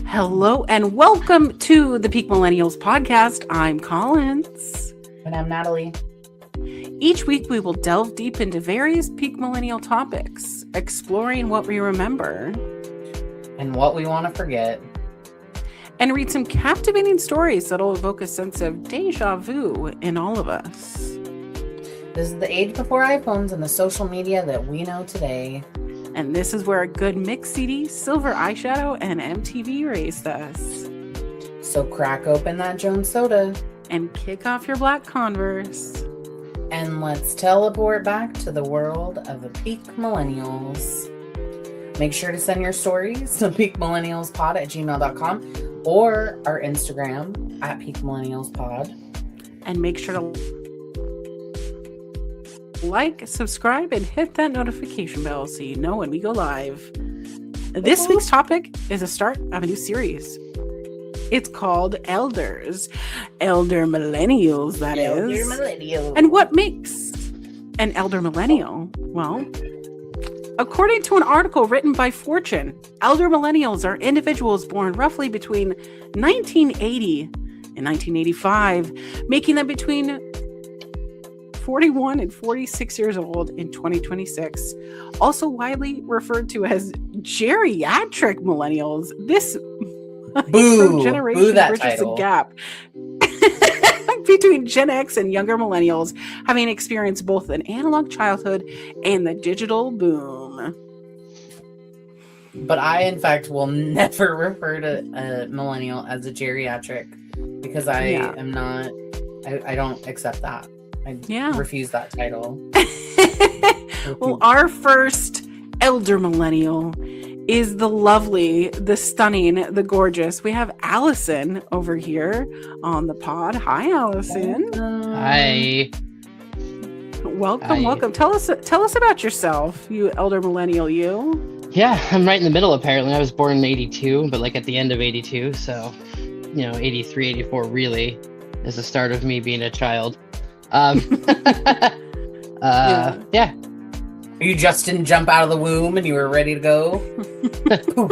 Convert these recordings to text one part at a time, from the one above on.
Hello and welcome to the Peak Millennials podcast. I'm Collins. And I'm Natalie. Each week we will delve deep into various peak millennial topics, exploring what we remember and what we want to forget. And read some captivating stories that'll evoke a sense of deja vu in all of us. This is the age before iPhones and the social media that we know today. And this is where a good mix CD, silver eyeshadow, and MTV raised us. So crack open that Jones soda. And kick off your black Converse. And let's teleport back to the world of the Peak Millennials. Make sure to send your stories to peakmillennialspod@gmail.com or our Instagram @peakmillennialspod. And make sure to like, subscribe, and hit that notification bell so you know when we go live. This week's topic is the start of a new series. It's called Elders. Elder Millennials, that is. Elder Millennial. And what makes an Elder Millennial? Well, according to an article written by Fortune, Elder Millennials are individuals born roughly between 1980 and 1985, making them between 41 and 46 years old in 2026, also widely referred to as geriatric millennials. This generation bridges the gap between Gen X and younger millennials, having experienced both an analog childhood and the digital boom. But I, in fact, will never refer to a millennial as a geriatric because I am not, I don't accept that. I refuse that title. Well, our first elder millennial is the lovely, the stunning, the gorgeous. We have Alyson over here on the pod. Hi, Alyson. Hi. Welcome. Tell us about yourself, you elder millennial. You. Yeah, I'm right in the middle. Apparently, I was born in '82, but like at the end of '82, so 83, '84 really is the start of me being a child. Yeah. You just didn't jump out of the womb and you were ready to go?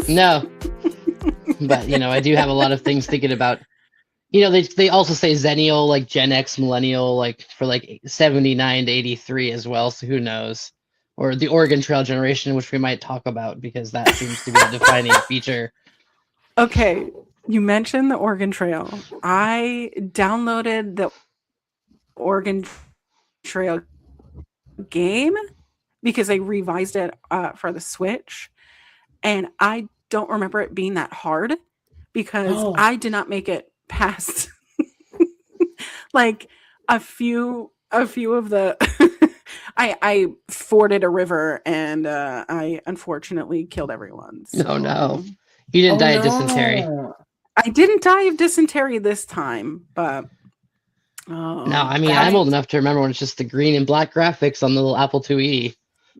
No. But, I do have a lot of things thinking about. They also say Zennial, like Gen X, Millennial, like for like 79 to 83 as well. So who knows? Or the Oregon Trail generation, which we might talk about because that seems to be the defining feature. Okay. You mentioned the Oregon Trail. I downloaded the Oregon Trail game because I revised it for the Switch, and I don't remember it being that hard because I did not make it past like a few of the I forded a river and I unfortunately killed everyone. So. Oh no. You didn't die of dysentery. I didn't die of dysentery this time, but no, I mean, I'm old enough to remember when it's just the green and black graphics on the little Apple IIe.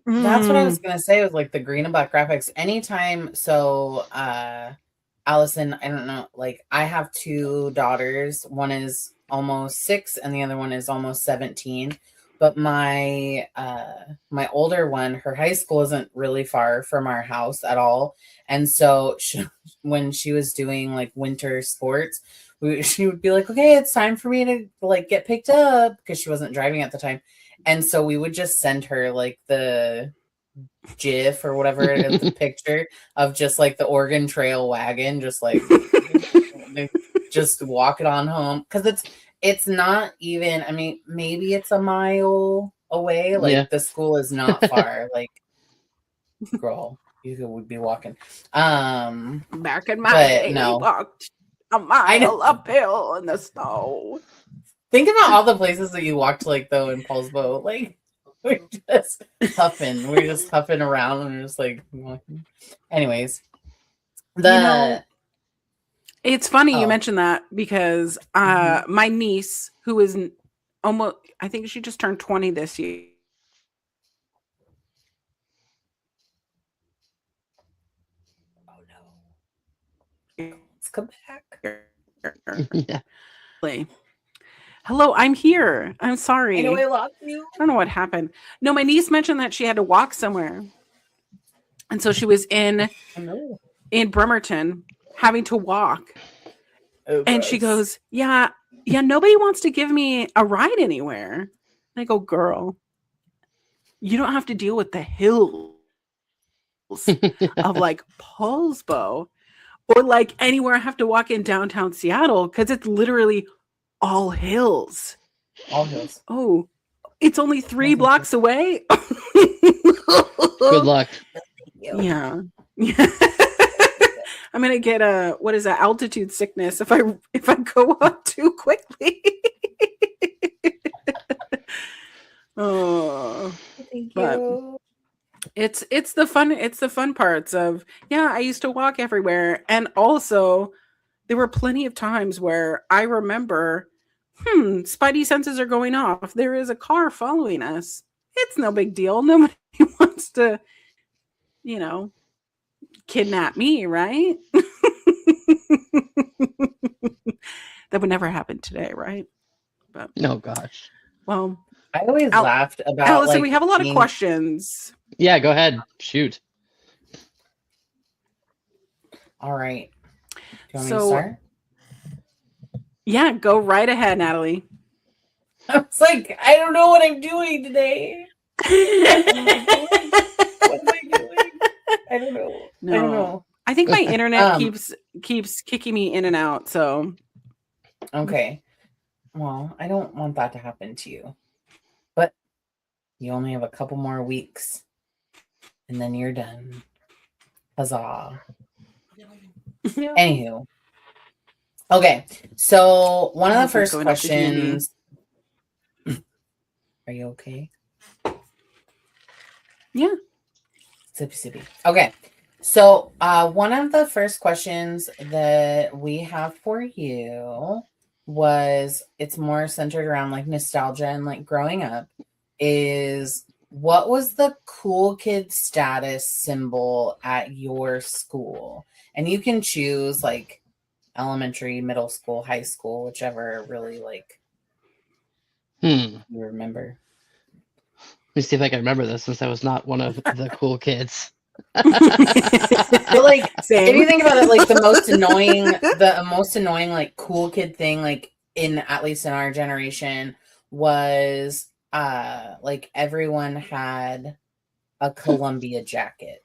That's what I was going to say, was like the green and black graphics. Anytime, so, Alyson, I don't know, like I have two daughters. One is almost 6 and the other one is almost 17. But my older one, her high school isn't really far from our house at all. And so when she was doing like winter sports, she would be like, okay, it's time for me to like get picked up, because she wasn't driving at the time. And so we would just send her like the GIF or whatever it is, the picture of just like the Oregon Trail wagon, just like just walk it on home. Because it's not even, I mean, maybe it's a mile away. Like the school is not far. Like, girl, you would be walking. Back in my day, we walked a mile uphill in the snow. Think about all the places that you walked, like, though, in Paulsbo. Like, we're just huffing. We're just huffing around and we're just like, walking. Anyways. It's funny you mentioned that because my niece, who is almost, I think she just turned 20 this year. Oh, no. Let's come back. Yeah. Hello, I'm here. I'm sorry. I know I lost you. I don't know what happened. No, my niece mentioned that she had to walk somewhere. And so she was in Bremerton having to walk. Oh, And she gross. goes, yeah, nobody wants to give me a ride anywhere. And I go, girl, you don't have to deal with the hills of like Paulsbo or like anywhere I have to walk in downtown Seattle because it's literally all hills. All hills. Oh, it's only 3 blocks away. Good luck. Yeah. I'm gonna get a what is that altitude sickness if I go up too quickly. Oh, Thank but you. it's the fun parts of I used to walk everywhere, and also there were plenty of times where I remember, spidey senses are going off. There is a car following us. It's no big deal. Nobody wants to, kidnap me, right? That would never happen today, right? But Oh gosh. well, I always laughed about Alyson, like we have a lot of questions. Yeah, go ahead. Shoot. All right. Do you want me to So- start? Yeah, go right ahead, Natalie. I was like, I don't know what I'm doing today. What am I doing? I don't know. I don't know. I think my internet Um, keeps kicking me in and out. So Okay. Well, I don't want that to happen to you. But you only have a couple more weeks and then you're done. Huzzah. Anywho. Okay. So one of the first Going up to D&D. questions. Are you okay? Yeah. Sippy sippy. Okay. So one of the first questions that we have for you was, it's more centered around like nostalgia and like growing up, is what was the cool kid status symbol at your school? And you can choose like elementary, middle school, high school, whichever really like you remember. Let me see if I can remember this since I was not one of the cool kids. But like, if you think about it, like the most annoying like cool kid thing, like at least in our generation, was like everyone had a Columbia jacket.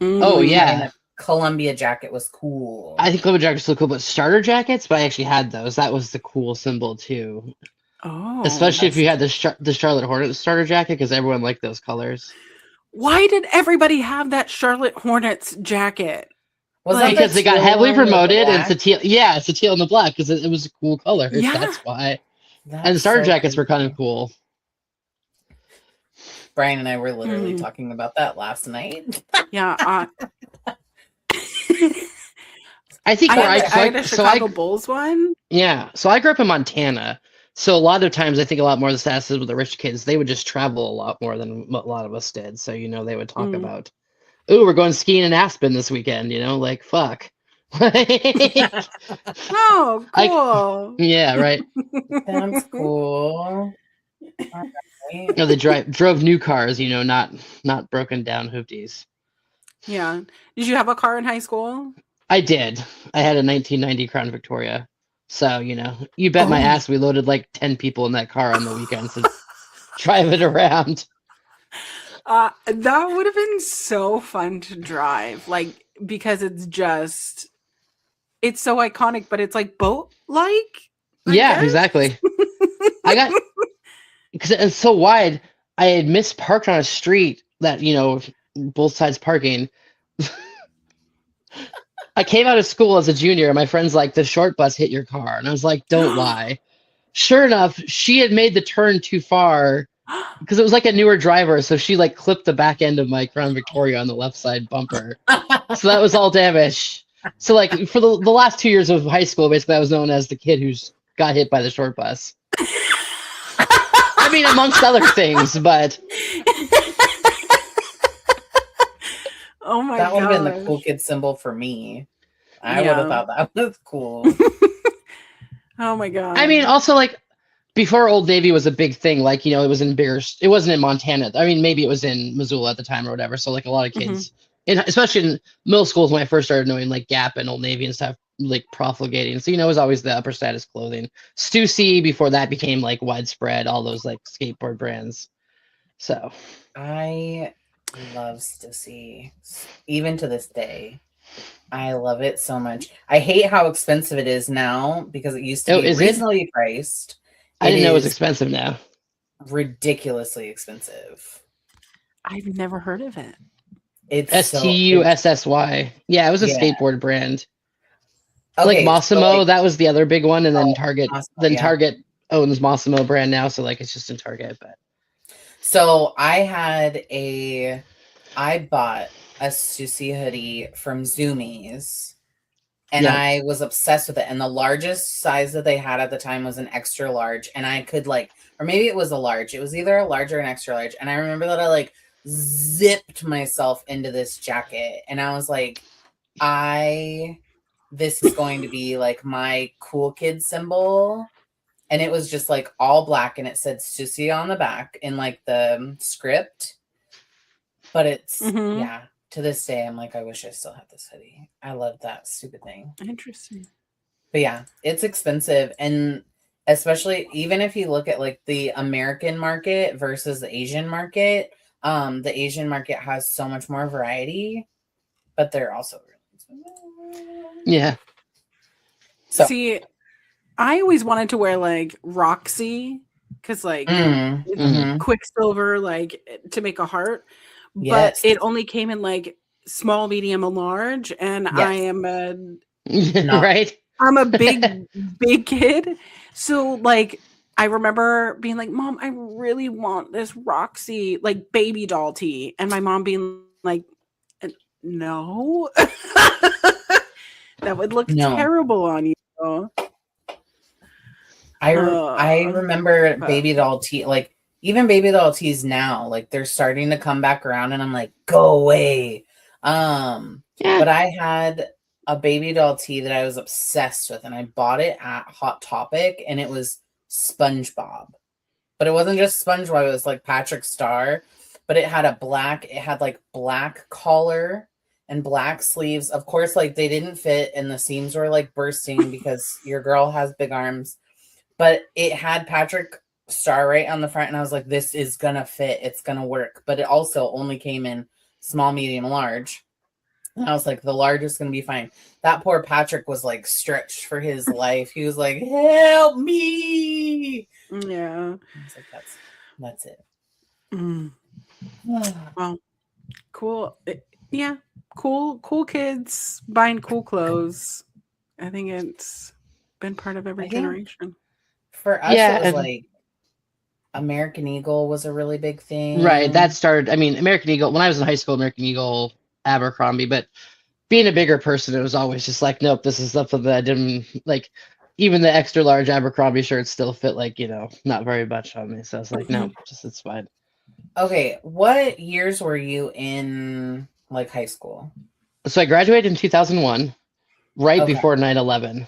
Oh Having yeah. a Columbia jacket was cool. I think Columbia jackets look cool, but starter jackets, but I actually had those. That was the cool symbol too. Oh, Especially if you had the Charlotte Hornets starter jacket, because everyone liked those colors. why did everybody have that Charlotte Hornets jacket? Was like- that Because the they got teal heavily one with the promoted, and it's black? a teal. Yeah, it's a teal and the black because it was a cool color. Yeah. That's why. That's And the starter so jackets were kind of crazy. cool. Brian and I were literally talking about that last night. Yeah. I think I where had a so Chicago Bulls one. Yeah, so I grew up in Montana. So a lot of times, I think a lot more of the status is with the rich kids. They would just travel a lot more than a lot of us did. So they would talk about, "Ooh, we're going skiing in Aspen this weekend." Like fuck. Oh, cool. Yeah, right. That's cool. All right. They drove new cars. Not broken down hoopties. Yeah. Did you have a car in high school? I did. I had a 1990 Crown Victoria. So, you bet my ass we loaded like 10 people in that car on the weekends to drive it around. That would have been so fun to drive, like, because it's so iconic, but it's like boat-like. Yeah, guess? exactly. Because it's so wide, I had misparked on a street that, both sides parking. I came out of school as a junior, and my friend's like, "The short bus hit your car." And I was like, "Don't lie." Sure enough, she had made the turn too far because it was like a newer driver. So she like clipped the back end of my Crown Victoria on the left side bumper. So that was all damaged. So like for the last 2 years of high school, basically I was known as the kid who's got hit by the short bus. I mean, amongst other things, but Oh my god. That would have been the cool kid symbol for me. I would have thought that was cool. Oh my god. I mean, also like before Old Navy was a big thing, it was in bigger. It wasn't in Montana. I mean, maybe it was in Missoula at the time or whatever. So like a lot of kids especially in middle schools when I first started knowing like Gap and Old Navy and stuff, like profligating. So, it was always the upper status clothing. Stussy before that became like widespread, all those like skateboard brands. So I love Stussy, even to this day. I love it so much. I hate how expensive it is now because it used to be reasonably priced. I didn't know it was expensive now. Ridiculously expensive. I've never heard of it. It's Stussy. Yeah, it was a skateboard brand. Okay, like Massimo, that was the other big one, and then Target. Massimo, Target owns Massimo brand now, so like it's just in Target. But so I bought a Stussy hoodie from Zoomies, and I was obsessed with it. And the largest size that they had at the time was an extra large, and I could or maybe it was a large. It was either a large or an extra large, and I remember that I zipped myself into this jacket, and I was like, this is going to be my cool kid symbol. And it was just all black, and it said Stussy on the back in the script. But it's to this day I'm I wish I still had this hoodie. I love that stupid thing. Interesting. But yeah, it's expensive, and especially even if you look at the American market versus the Asian market, the Asian market has so much more variety, but they're also really expensive. Yeah. So see, I always wanted to wear Roxy because Quicksilver to make a heart, but it only came in small, medium, and large, and I am right. I'm a big kid, so I remember being like, "Mom, I really want this Roxy baby doll tee," and my mom being like, "No, that would look terrible on you." I remember baby doll tee, even baby doll tees now, they're starting to come back around, and I'm like, go away. But I had a baby doll tee that I was obsessed with, and I bought it at Hot Topic, and it was SpongeBob. But it wasn't just SpongeBob, it was Patrick Star, but it had black collar and black sleeves. Of course, they didn't fit, and the seams were bursting because your girl has big arms. But it had Patrick Star right on the front, and I was like, this is gonna fit, it's gonna work. But it also only came in small, medium, large. And I was like, the large is gonna be fine. That poor Patrick was stretched for his life. He was like, help me. Yeah. I was like, that's it. Well, cool. Yeah. Cool kids buying cool clothes. I think it's been part of every generation. For us, it was American Eagle was a really big thing. Right. That started, American Eagle, when I was in high school, American Eagle, Abercrombie, but being a bigger person, it was always just nope, this is something that I didn't even the extra large Abercrombie shirts still fit not very much on me. So I was like, no, it's fine. Okay. What years were you in high school? So I graduated in 2001, right before 9/11.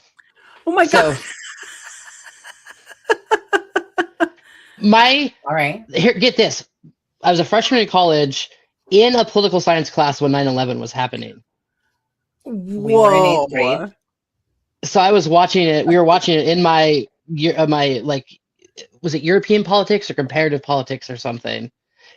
Oh my God. All right. Here, get this. I was a freshman in college in a political science class when 9/11 was happening. Whoa. So I was watching it. We were watching it in my was it European politics or comparative politics or something?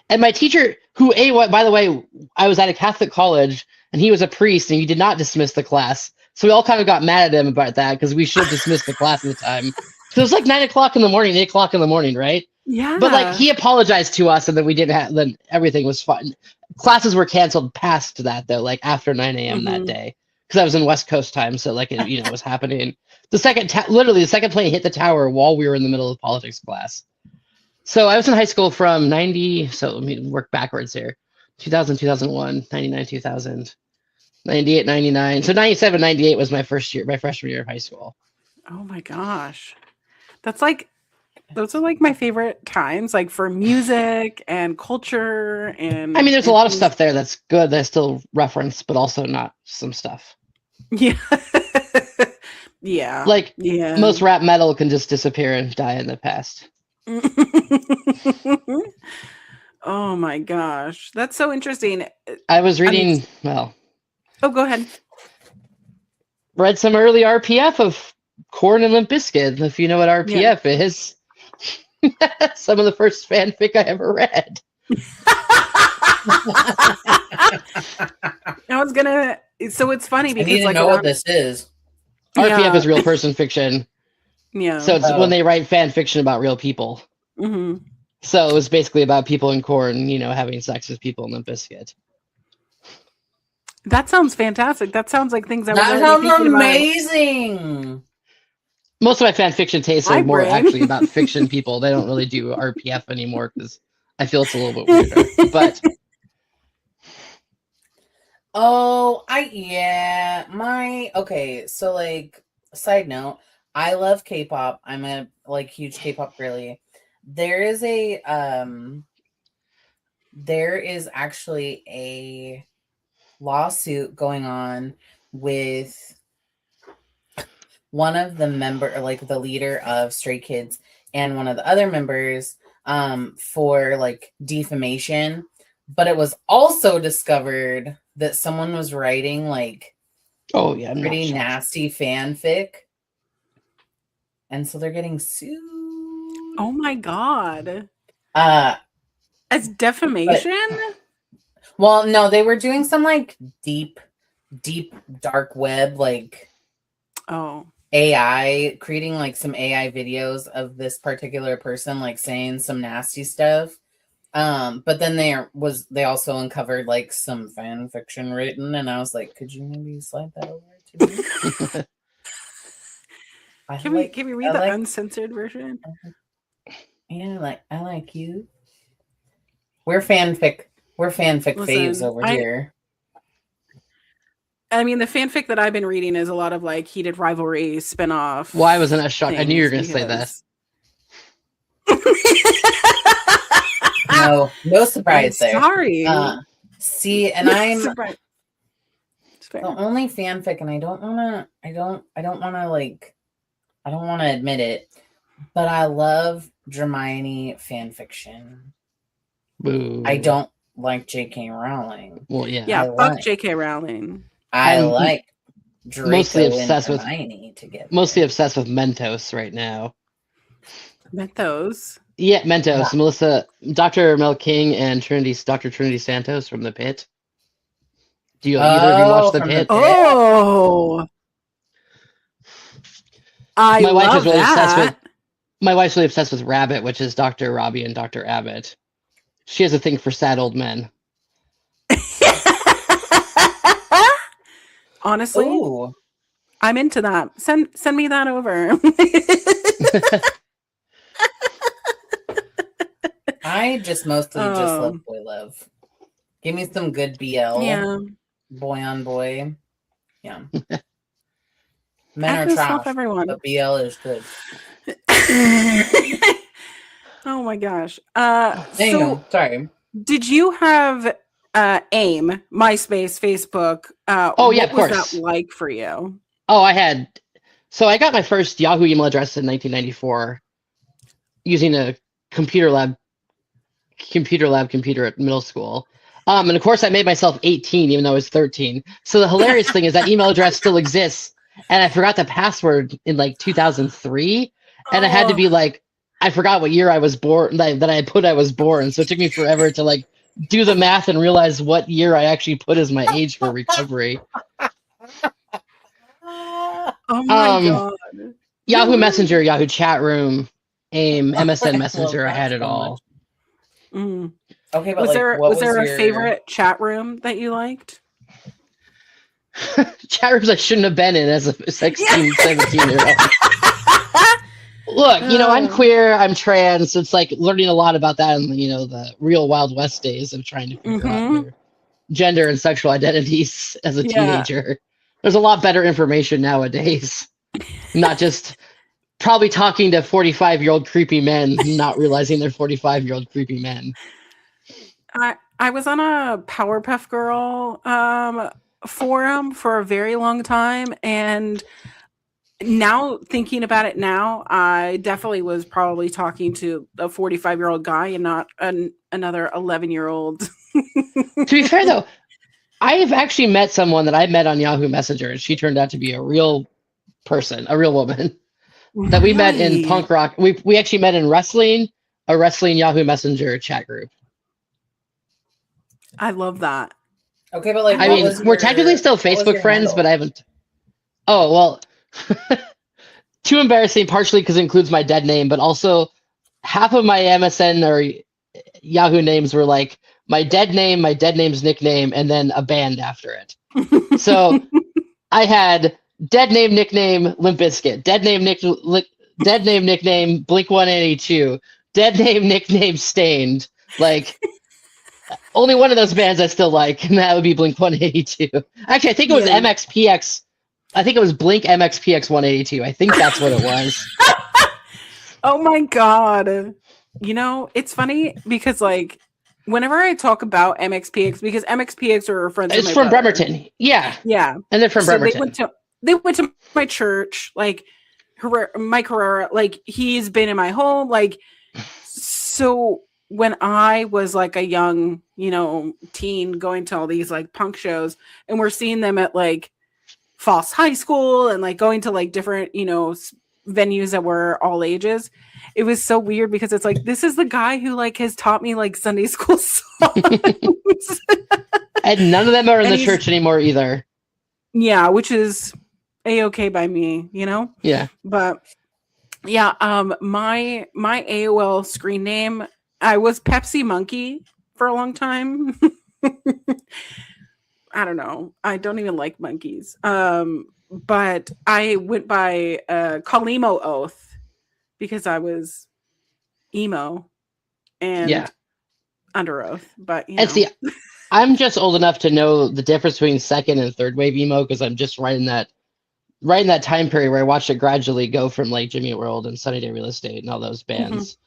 And my teacher, who by the way, I was at a Catholic college, and he was a priest, and he did not dismiss the class. So we all kind of got mad at him about that because we should have dismissed the class at the time. So it was 9 o'clock in the morning, 8 o'clock in the morning, right? Yeah. But he apologized to us, and then we didn't have. Then everything was fine. Classes were canceled past that though, after 9 a.m. that day, because I was in West Coast time, so it was happening. The second, literally the second plane hit the tower while we were in the middle of politics class. So I was in high school from 90. So let me work backwards here. 2000, 2001, 99, 2000, 98, 99. So 97, 98 was my freshman year of high school. Oh my gosh. That's those are my favorite times, for music and culture. And there's a lot of stuff there that's good that I still reference, but also not some stuff. Yeah. Yeah. Most rap metal can just disappear and die in the past. Oh my gosh. That's so interesting. I was I mean, reading, well, oh, go ahead. read some early RPF of Korn and Limp Bizkit, if you know what RPF is. Some of the first fanfic I ever read. I was gonna. So it's funny I because need to like know what this is. RPF is real person fiction. Yeah. So it's when they write fan fiction about real people. Mm-hmm. So it was basically about people in Korn, having sex with people in Limp Bizkit. That sounds fantastic. That sounds like things I was That already sounds thinking about. amazing. Most of my fan fiction tastes My are more brain. actually about fiction people. They don't really do RPF anymore because I feel it's a little bit weirder. But okay, so like side note, I love K-pop. I'm a huge K-pop girly. There is actually a lawsuit going on with one of the the leader of Stray Kids and one of the other members for like defamation. But it was also discovered that someone was writing like pretty nasty fanfic. And so they're getting sued. Oh my god. As defamation? Well, no, they were doing some like deep dark web AI, creating like some AI videos of this particular person like saying some nasty stuff. But then they also uncovered like some fan fiction written, and I was like, could you maybe slide that over to me? Can we read the uncensored version? Yeah, I like you. We're fanfic faves over here. I mean, the fanfic that I've been reading is a lot of like heated rivalry spinoff. Well, I wasn't as shocked. I knew you were going to say that. No surprise there. Sorry. See, and I'm the only fanfic, and I don't want to admit it, but I love Hermione fanfiction. Boo. I don't like J.K. Rowling. Well, yeah. Yeah, fuck J.K. Rowling. I like Draco mostly obsessed and Hermione together. Mostly obsessed with Mentos right now. Mentos? Yeah, Mentos. Yeah. Melissa, Dr. Mel King and Dr. Trinity Santos from The Pit. Do you either of you watch The Pit? Oh, my wife is really obsessed with. My wife's really obsessed with Rabbit, which is Dr. Robbie and Dr. Abbott. She has a thing for sad old men. Honestly, ooh. I'm into that. Send me that over. I just mostly just love boy love. Give me some good BL. Yeah. Boy on boy. Yeah. Men are trash, everyone. But BL is good. Oh my gosh. Sorry. Did you have AIM, MySpace, Facebook? Yeah, of course. What was that like for you? Oh, I had. So I got my first Yahoo email address in 1994 using a computer lab computer at middle school. And of course, I made myself 18, even though I was 13. So the hilarious thing is that email address still exists, and I forgot the password in like 2003, and I had to be like, I forgot what year I was born. That I had put I was born, so it took me forever to like do the math and realize what year I actually put as my age for recovery. Oh my god! Yahoo Messenger, Yahoo Chat Room, AIM, MSN Messenger. I had it all. Mm. Okay, but was there a favorite chat room that you liked? Chat rooms I shouldn't have been in as a 16, 17-year-old. Look, I'm queer, I'm trans, so it's like learning a lot about that in the real Wild West days of trying to figure out your gender and sexual identities as a teenager. There's a lot better information nowadays. Not just probably talking to 45-year-old creepy men, not realizing they're 45-year-old creepy men. I was on a Powerpuff Girl forum for a very long time, and now thinking about it now, I definitely was probably talking to a 45-year-old guy and not another 11-year-old. To be fair, though, I have actually met someone that I met on Yahoo Messenger, and she turned out to be a real person, a real woman that we met in punk rock. We actually met in wrestling, a wrestling Yahoo Messenger chat group. I love that. Okay, but like, I mean, we're technically still Facebook friends, but I haven't. Oh, well, too embarrassing, partially because it includes my dead name, but also half of my MSN or Yahoo names were like my dead name, my dead name's nickname, and then a band after it. So I had dead name, nickname, Limp Bizkit, dead name, nickname, Blink-182, dead name, nickname, Stained. Like, only one of those bands I still like, and that would be Blink-182. Actually, I think it was MXPX. I think it was Blink MXPX 182. I think that's what it was. Oh my God. You know, it's funny because like whenever I talk about MXPX, because MXPX are friends it's of my from brother. Bremerton. Yeah. Yeah. And they're from Bremerton. They went to my church, like Mike Herrera, like he's been in my home. Like, so when I was like a young, you know, teen going to all these like punk shows and we're seeing them at like Foss High School and like going to like different, you know, venues that were all ages, it was so weird because it's like, this is the guy who like has taught me like Sunday school songs. And none of them are in the church anymore either. Yeah, which is a-okay by me, you know? Yeah. But yeah, my AOL screen name, I was Pepsi Monkey for a long time. I don't know. I don't even like monkeys. But I went by Kalimo Oath because I was emo and under oath. But you know. See, I'm just old enough to know the difference between second and third wave emo because I'm just right in that time period where I watched it gradually go from like Jimmy Eat World and Sunny Day Real Estate and all those bands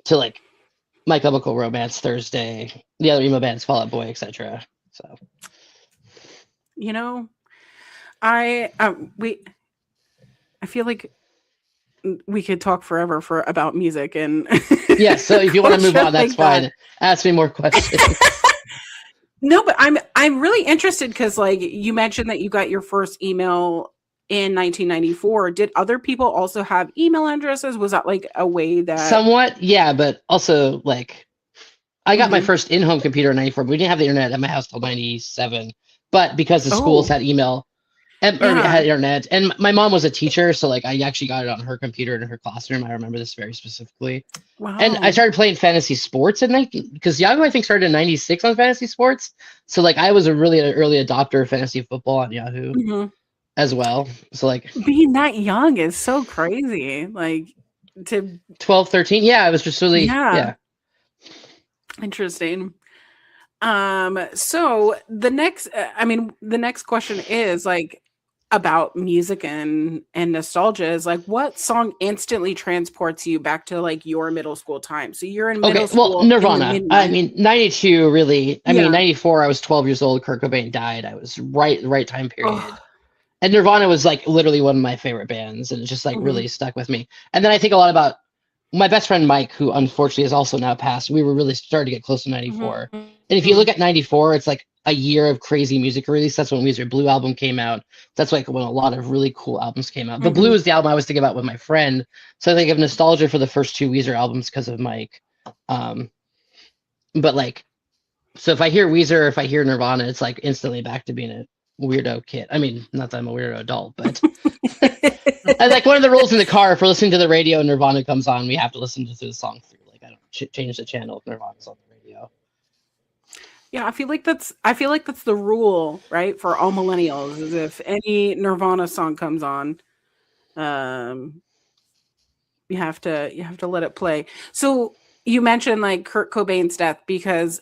to like My Chemical Romance, Thursday, the other emo bands, Fall Out Boy, etc. So, you know, I feel like we could talk forever about music and yeah. So if you want to move on, that's fine. Ask me more questions. No, but I'm really interested because like you mentioned that you got your first email in 1994. Did other people also have email addresses? Was that like a way that somewhat, yeah, but also like I got my first in-home computer in 94. But we didn't have the internet at my house till 97. But because the schools had email and or had internet, and my mom was a teacher, so like I actually got it on her computer in her classroom. I remember this very specifically. Wow. And I started playing fantasy sports in because Yahoo I think started in 96 on fantasy sports. So like I was a really early adopter of fantasy football on Yahoo as well. So like being that young is so crazy. Like to 12, 13. Yeah, I was just really interesting. So the next question is like about music and nostalgia is like what song instantly transports you back to like your middle school time? So you're in middle school. Well, Nirvana. I mean, 92 really. I mean, 94 I was 12 years old. Kurt Cobain died. I was right time period. And Nirvana was like literally one of my favorite bands and it just like really stuck with me. And then I think a lot about my best friend Mike, who unfortunately is also now passed. We were really starting to get close to 94. And if you look at 94, it's like a year of crazy music release. That's when Weezer Blue album came out. That's like when a lot of really cool albums came out. The Blue is the album I was thinking about with my friend. So I think of nostalgia for the first two Weezer albums because of Mike. But like, so if I hear Weezer, or if I hear Nirvana, it's like instantly back to being a weirdo kid. I mean, not that I'm a weirdo adult, but and like one of the rules in the car, if we're listening to the radio and Nirvana comes on, we have to listen to the song through. Like I don't change the channel if Nirvana's on the radio. Yeah, I feel like that's the rule, right? For all millennials, is if any Nirvana song comes on, you have to let it play. So you mentioned like Kurt Cobain's death because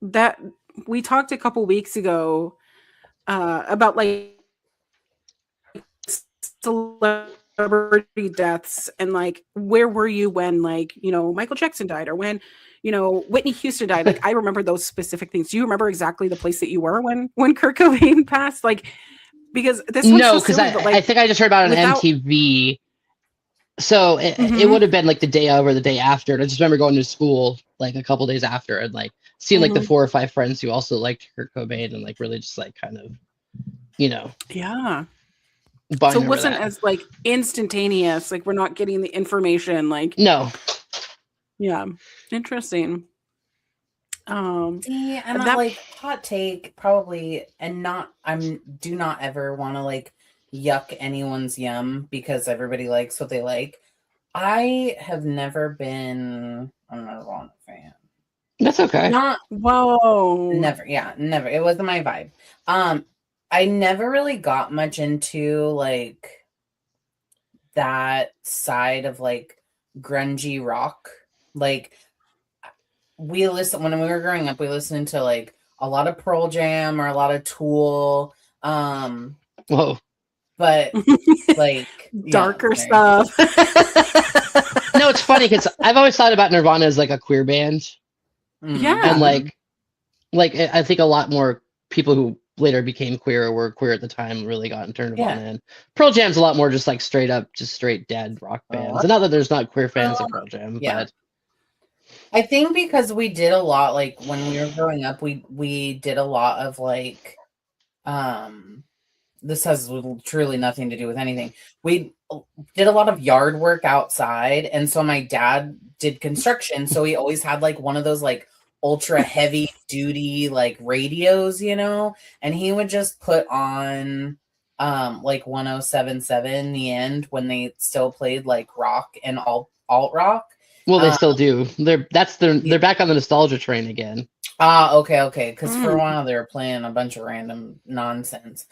that we talked a couple weeks ago about like celebrity deaths and like where were you when like you know Michael Jackson died or when you know Whitney Houston died. Like I remember those specific things. Do you remember exactly the place that you were when Kurt Cobain passed? Like Because this sounds No, so because silly, but like I think I just heard about it on without- MTV. So it Mhm. would have been like the day of or the day after. And I just remember going to school like a couple days after and like seeing like the Mhm. 4 or 5 friends who also liked Kurt Cobain and like really just like kind of, you know, yeah. buying So it over wasn't that. as like instantaneous. Like we're not getting the information. Like No, yeah, interesting. See, and That- like hot take probably, and do not ever want to like yuck anyone's yum because everybody likes what they like. I have never been a Nirvana fan. that's okay. Not Whoa. never, yeah, never. It wasn't my vibe. I never really got much into like that side of like grungy rock. Like when we were growing up, we listened to like a lot of Pearl Jam or a lot of Tool. Whoa. But like darker stuff. No, it's funny because I've always thought about Nirvana as like a queer band. Yeah. And like I think a lot more people who later became queer or were queer at the time really got into Nirvana. And Pearl Jam's a lot more just like straight dead rock bands. And not that there's not queer fans of Pearl Jam, but I think because we did a lot, like when we were growing up, we did a lot of like, this has truly nothing to do with anything. We did a lot of yard work outside, and so my dad did construction, so he always had like one of those like ultra heavy duty like radios, you know, and he would just put on like 1077 The End when they still played like rock and alt rock. Well, they still do. They're back on the nostalgia train again. Okay. Because for a while they were playing a bunch of random nonsense.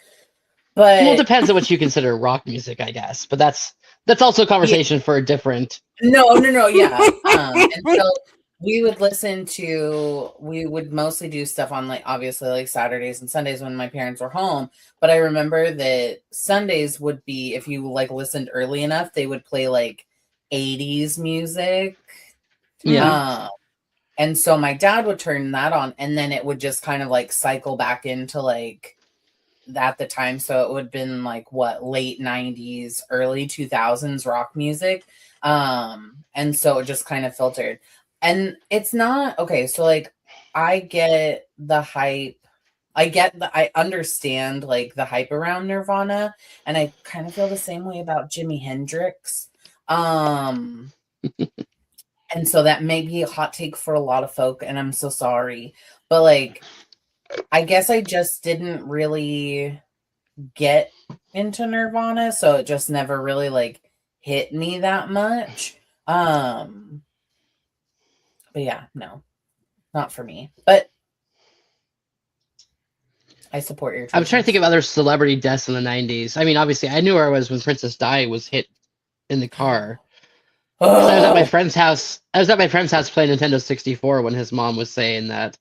But well, it depends on what you consider rock music, I guess. But that's also a conversation for a different. No, yeah. And so we would mostly do stuff on like obviously like Saturdays and Sundays when my parents were home. But I remember that Sundays would be, if you like listened early enough, they would play like 80s music. Yeah. And so my dad would turn that on, and then it would just kind of like cycle back into like at the time. So it would have been like late 90s, early 2000s rock music. And so it just kind of filtered. And it's not okay. So like I get the hype. I understand like the hype around Nirvana, and I kind of feel the same way about Jimi Hendrix. And so that may be a hot take for a lot of folk, and I'm so sorry. But like, I guess I just didn't really get into Nirvana, so it just never really like hit me that much. But yeah, no, not for me. But I support your choices. I was trying to think of other celebrity deaths in the 90s. I mean, obviously, I knew where I was when Princess Di was hit in the car. I was at my friend's house. Playing Nintendo 64 when his mom was saying that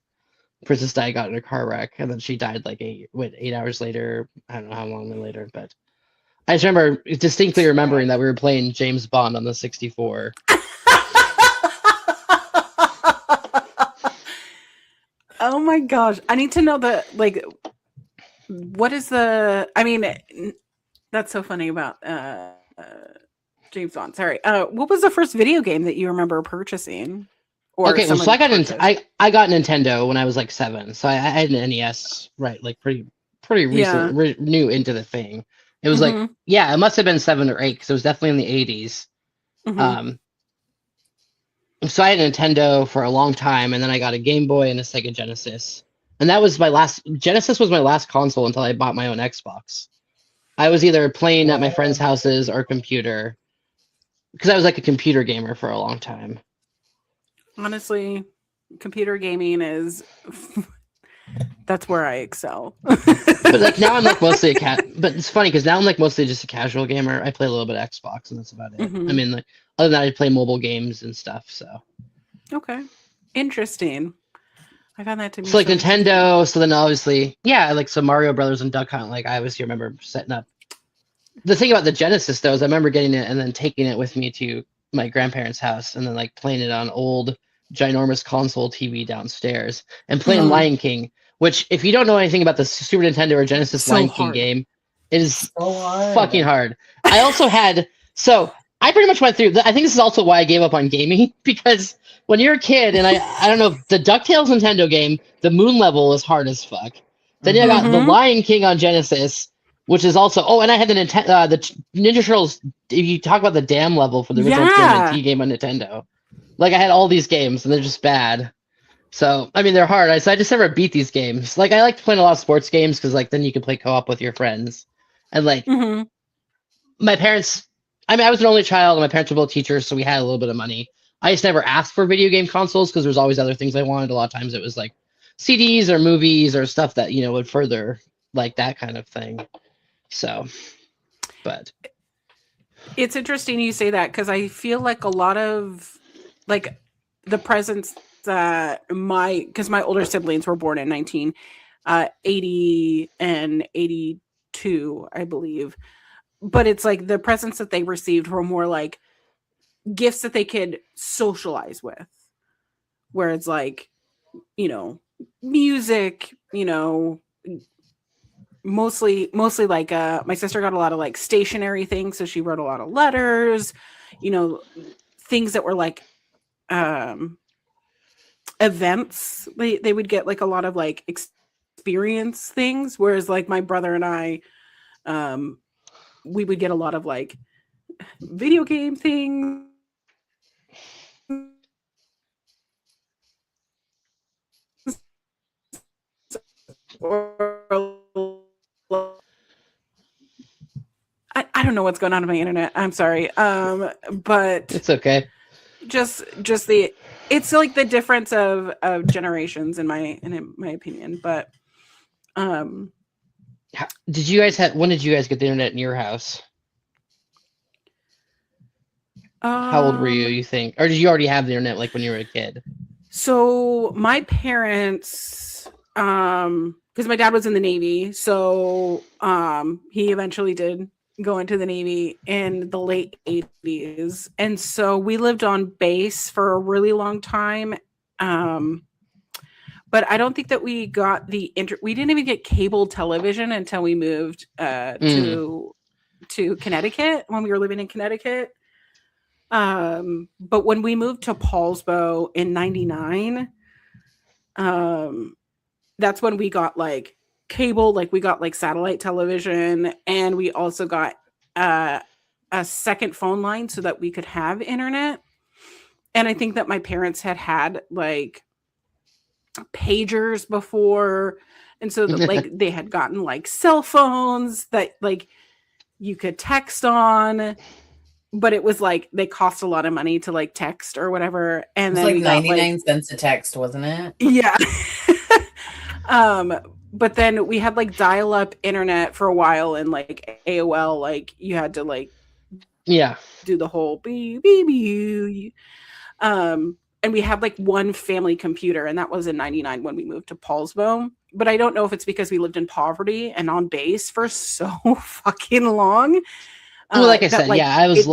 Princess Di got in a car wreck and then she died like 8 hours later. I don't know how long later, but I just remember distinctly remembering that we were playing James Bond on the 64. Oh my gosh. I need to know what is that's so funny about James Bond. Sorry. What was the first video game that you remember purchasing? Okay, well, so I got Nintendo when I was like 7. So I had an NES, right? Like pretty recent, new into the thing. It was like, it must have been 7 or 8 because it was definitely in the 80s. So I had a Nintendo for a long time, and then I got a Game Boy and a Sega Genesis. And that was Genesis was my last console until I bought my own Xbox. I was either playing at my friends' houses or computer, because I was like a computer gamer for a long time. Honestly, computer gaming is that's where I excel. But like now I'm like mostly but it's funny because now I'm like mostly just a casual gamer. I play a little bit of Xbox and that's about it. I mean, like other than that, I play mobile games and stuff. So okay, interesting. I found that to be so like Nintendo. So then obviously, like so Mario Brothers and Duck Hunt. Like I obviously remember setting up. The thing about the Genesis though is I remember getting it and then taking it with me to my grandparents' house and then like playing it on old ginormous console TV downstairs and playing Lion King, which if you don't know anything about the Super Nintendo or Genesis Lion King game, It is So hard. fucking hard. I also had I pretty much went through. I think this is also why I gave up on gaming because when you're a kid, and I don't know, the DuckTales Nintendo game, the moon level is hard as fuck. Then you got the Lion King on Genesis, which is also and I had the Ninja Turtles. If you talk about the dam level for the original TMNT game on Nintendo, like I had all these games and they're just bad. So I mean they're hard. I just never beat these games. Like I liked playing a lot of sports games because like then you can play co-op with your friends, and like my parents. I mean I was an only child and my parents were both teachers, so we had a little bit of money. I just never asked for video game consoles because there's always other things I wanted. A lot of times it was like CDs or movies or stuff that would further like that kind of thing. So, but it's interesting you say that because I feel like a lot of like the presents that because my older siblings were born in 1980 and 82, I believe. But it's like the presents that they received were more like gifts that they could socialize with, where it's like, music, mostly like my sister got a lot of like stationary things, so she wrote a lot of letters, things that were like events. They would get like a lot of like experience things, whereas like my brother and I we would get a lot of like video game things. Or I don't know what's going on my internet. I'm sorry. But it's okay. Just it's like the difference of generations in my opinion. But when did you guys get the internet in your house? How old were you think? Or did you already have the internet like when you were a kid? So my parents, because my dad was in the Navy, so he eventually did go into the Navy in the late 80s. And so we lived on base for a really long time. But I don't think that we got we didn't even get cable television until we moved to Connecticut, when we were living in Connecticut. But when we moved to Paulsbo in 99, that's when we got like cable, like we got like satellite television, and we also got a second phone line so that we could have internet. And I think that my parents had like pagers before, and so that, like they had gotten like cell phones that like you could text on, but it was like they cost a lot of money to like text or whatever. And then like we 99 cents a text, wasn't it? Yeah. But then we had like dial-up internet for a while, and like AOL, like you had to like do the whole beep beep beep. And we had like one family computer, and that was in 99 when we moved to Paulsbo. But I don't know if it's because we lived in poverty and on base for so fucking long. Well, like I said, like, I was,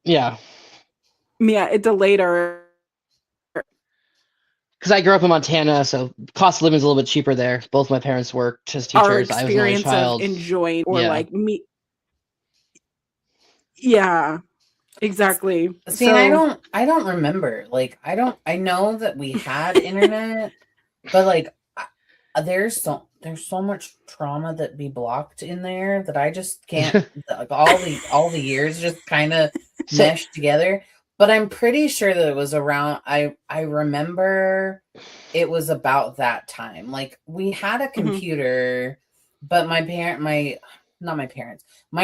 it delayed our. Because I grew up in Montana, so cost of living is a little bit cheaper there. Both my parents worked as teachers. Our experience I was an only child. Of enjoying or like me. Yeah. Exactly. See, so, I don't remember. Like, I know that we had internet, but like, there's so much trauma that be blocked in there that I just can't. Like all the years just kind of meshed together. But I'm pretty sure that it was around. I remember it was about that time. Like we had a computer, but my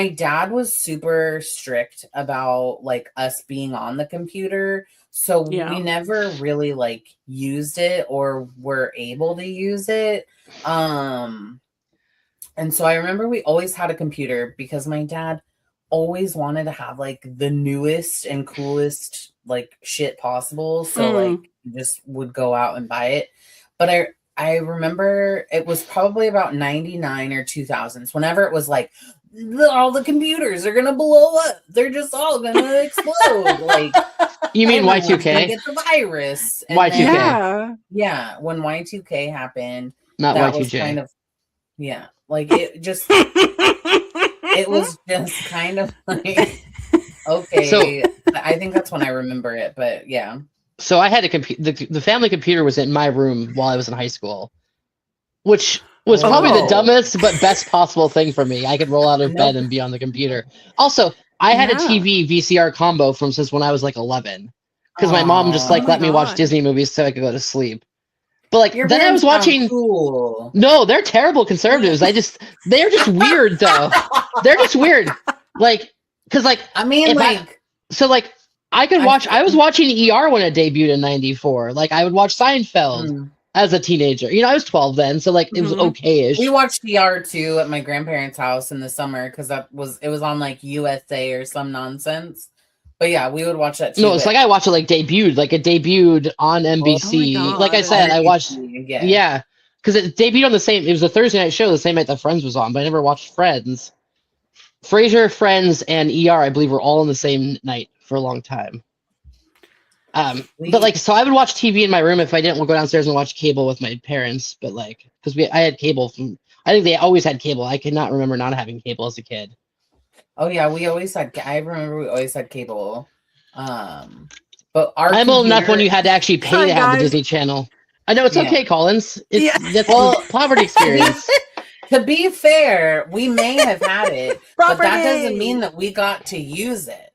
dad was super strict about like us being on the computer. So we never really like used it or were able to use it. And so I remember we always had a computer because my dad always wanted to have like the newest and coolest like shit possible. So like just would go out and buy it. But I remember it was probably about 99 or 2000s, whenever it was like, all the computers are gonna blow up. They're just all gonna explode. Like, you mean Y2K? Get the virus. And Y2K. Yeah, when Y2K happened, not that Y2J. was kind of like it just. it was just kind of like, okay. So- I think that's when I remember it, but yeah. So I had a the family computer was in my room while I was in high school, which was probably the Oh. dumbest but best possible thing for me. I could roll out of bed and be on the computer. Also, I had a Yeah. TV VCR combo from since when I was like 11, because my mom just like Oh my let me watch God. Disney movies so I could go to sleep. But like Your then I was parents sound watching. cool. No, they're terrible conservatives. They're just weird though. They're just weird. Like, cause like I mean, if like, so like I could watch. I was watching ER when it debuted in '94. Like I would watch Seinfeld as a teenager. You know, I was 12 then, so like it was Mhm. okay-ish. we watched ER too at my grandparents' house in the summer because it was on like USA or some nonsense. But yeah, we would watch that too. No, it's like I watched it like debuted. Like it debuted on NBC. God. Like I said, I watched. Yeah. Yeah, because it debuted on the same. It was a Thursday night show, the same night that Friends was on. But I never watched Friends. Frasier, Friends, and ER, I believe, were all on the same night for a long time. But like, so I would watch TV in my room if I didn't go downstairs and watch cable with my parents. But like, because I had cable from. I think they always had cable. I cannot remember not having cable as a kid. Oh yeah, we always had. I remember we always had cable. But our I'm old enough when computer- you had to actually pay Sorry, to have the guys. Disney Channel. I know it's Yeah. okay, Collins. That's Well- a poverty experience. To be fair, we may have had it, but that Property. doesn't mean that we got to use it.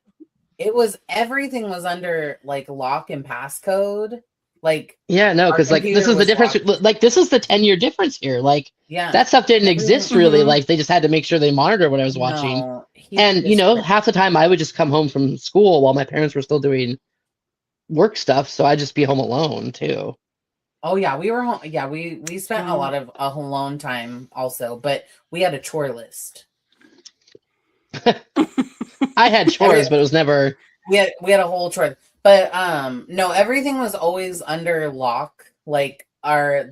It was everything was under like lock and passcode. Like Yeah, no, Our because like this computer is the was difference. locked. Like this is the 10-year difference here. Like yeah, that stuff didn't exist really. Mhm. Like they just had to make sure they monitored what I was watching. No, he And you just- know, half the time I would just come home from school while my parents were still doing work stuff, so I'd just be home alone too. Oh yeah, we were home. Yeah, we spent a Wow. lot of alone time also, but we had a chore list. I had chores, but it was never. We had a whole chore, but no, everything was always under lock. Like I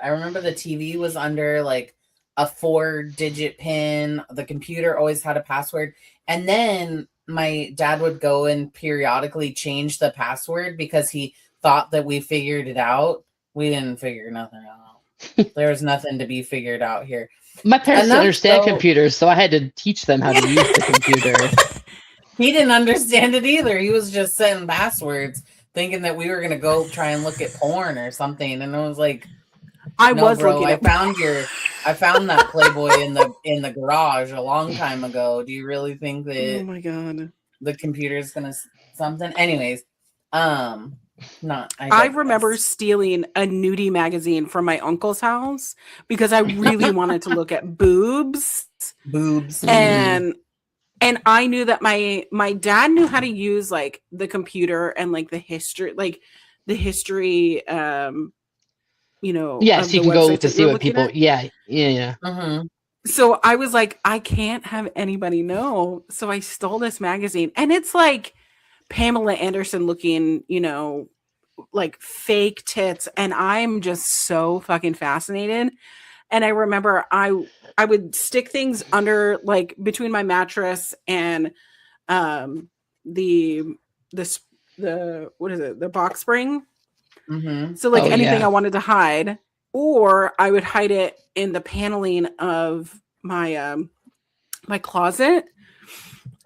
remember the TV was under like a 4-digit pin. The computer always had a password, and then my dad would go and periodically change the password because he thought that we figured it out. We didn't figure nothing out. There was nothing to be figured out here. My parents And didn't that's understand so- computers, so I had to teach them how to use the computer. He didn't understand it either. He was just setting passwords, thinking that we were gonna go try and look at porn or something. And I was like, I "No, was bro, looking at I found that Playboy in the garage a long time ago. Do you really think Oh that my God. the computer's gonna something?" Anyways, not. I remember stealing a nudie magazine from my uncle's house because I really wanted to look at boobs. boobs. And I knew that my dad knew how to use like the computer and like the history you know, Yes, of you the can go websites to that see you're what looking people. at. Yeah. Mhm. So I was like, I can't have anybody know. So I stole this magazine, and it's like Pamela Anderson looking, you know, like fake tits, and I'm just so fucking fascinated. And I remember I would stick things under like between my mattress and the what is it, the box spring. Mhm. So like Oh, anything yeah. I wanted to hide, or I would hide it in the paneling of my my closet.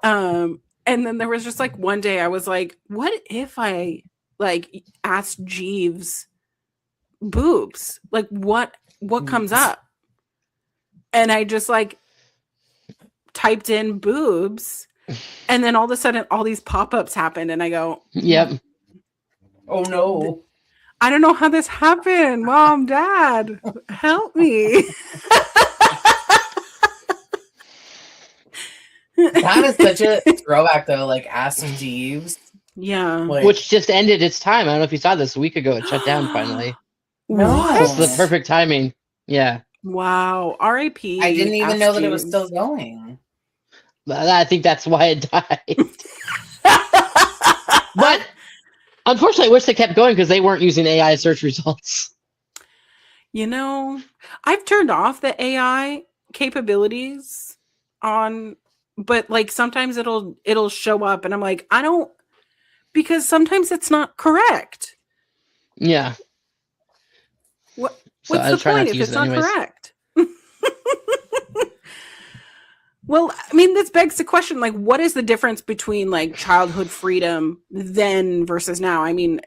And then there was just like one day I was like, what if I like asked Jeeves boobs? Like what comes up? And I just like typed in boobs, and then all of a sudden all these pop-ups happened, and I go, Yep. Oh no. I don't know how this happened. Mom, Dad, help me. That is such a throwback though. Like Ask Jeeves. Yeah. Like, Which just ended its time. I don't know if you saw this a week ago. It shut down finally. No. It's the perfect timing. Yeah. Wow. R.I.P. I didn't even Ask know that it was Jeeves. still going. I think that's why it died. But unfortunately, I wish they kept going because they weren't using AI search results. You know, I've turned off the AI capabilities on, but like sometimes it'll show up and I'm like, I don't, because sometimes it's not correct. Yeah. What So what's I the try not point to if use it's it not anyways. correct? Well, I mean, this begs the question, like, what is the difference between like childhood freedom then versus now? I mean,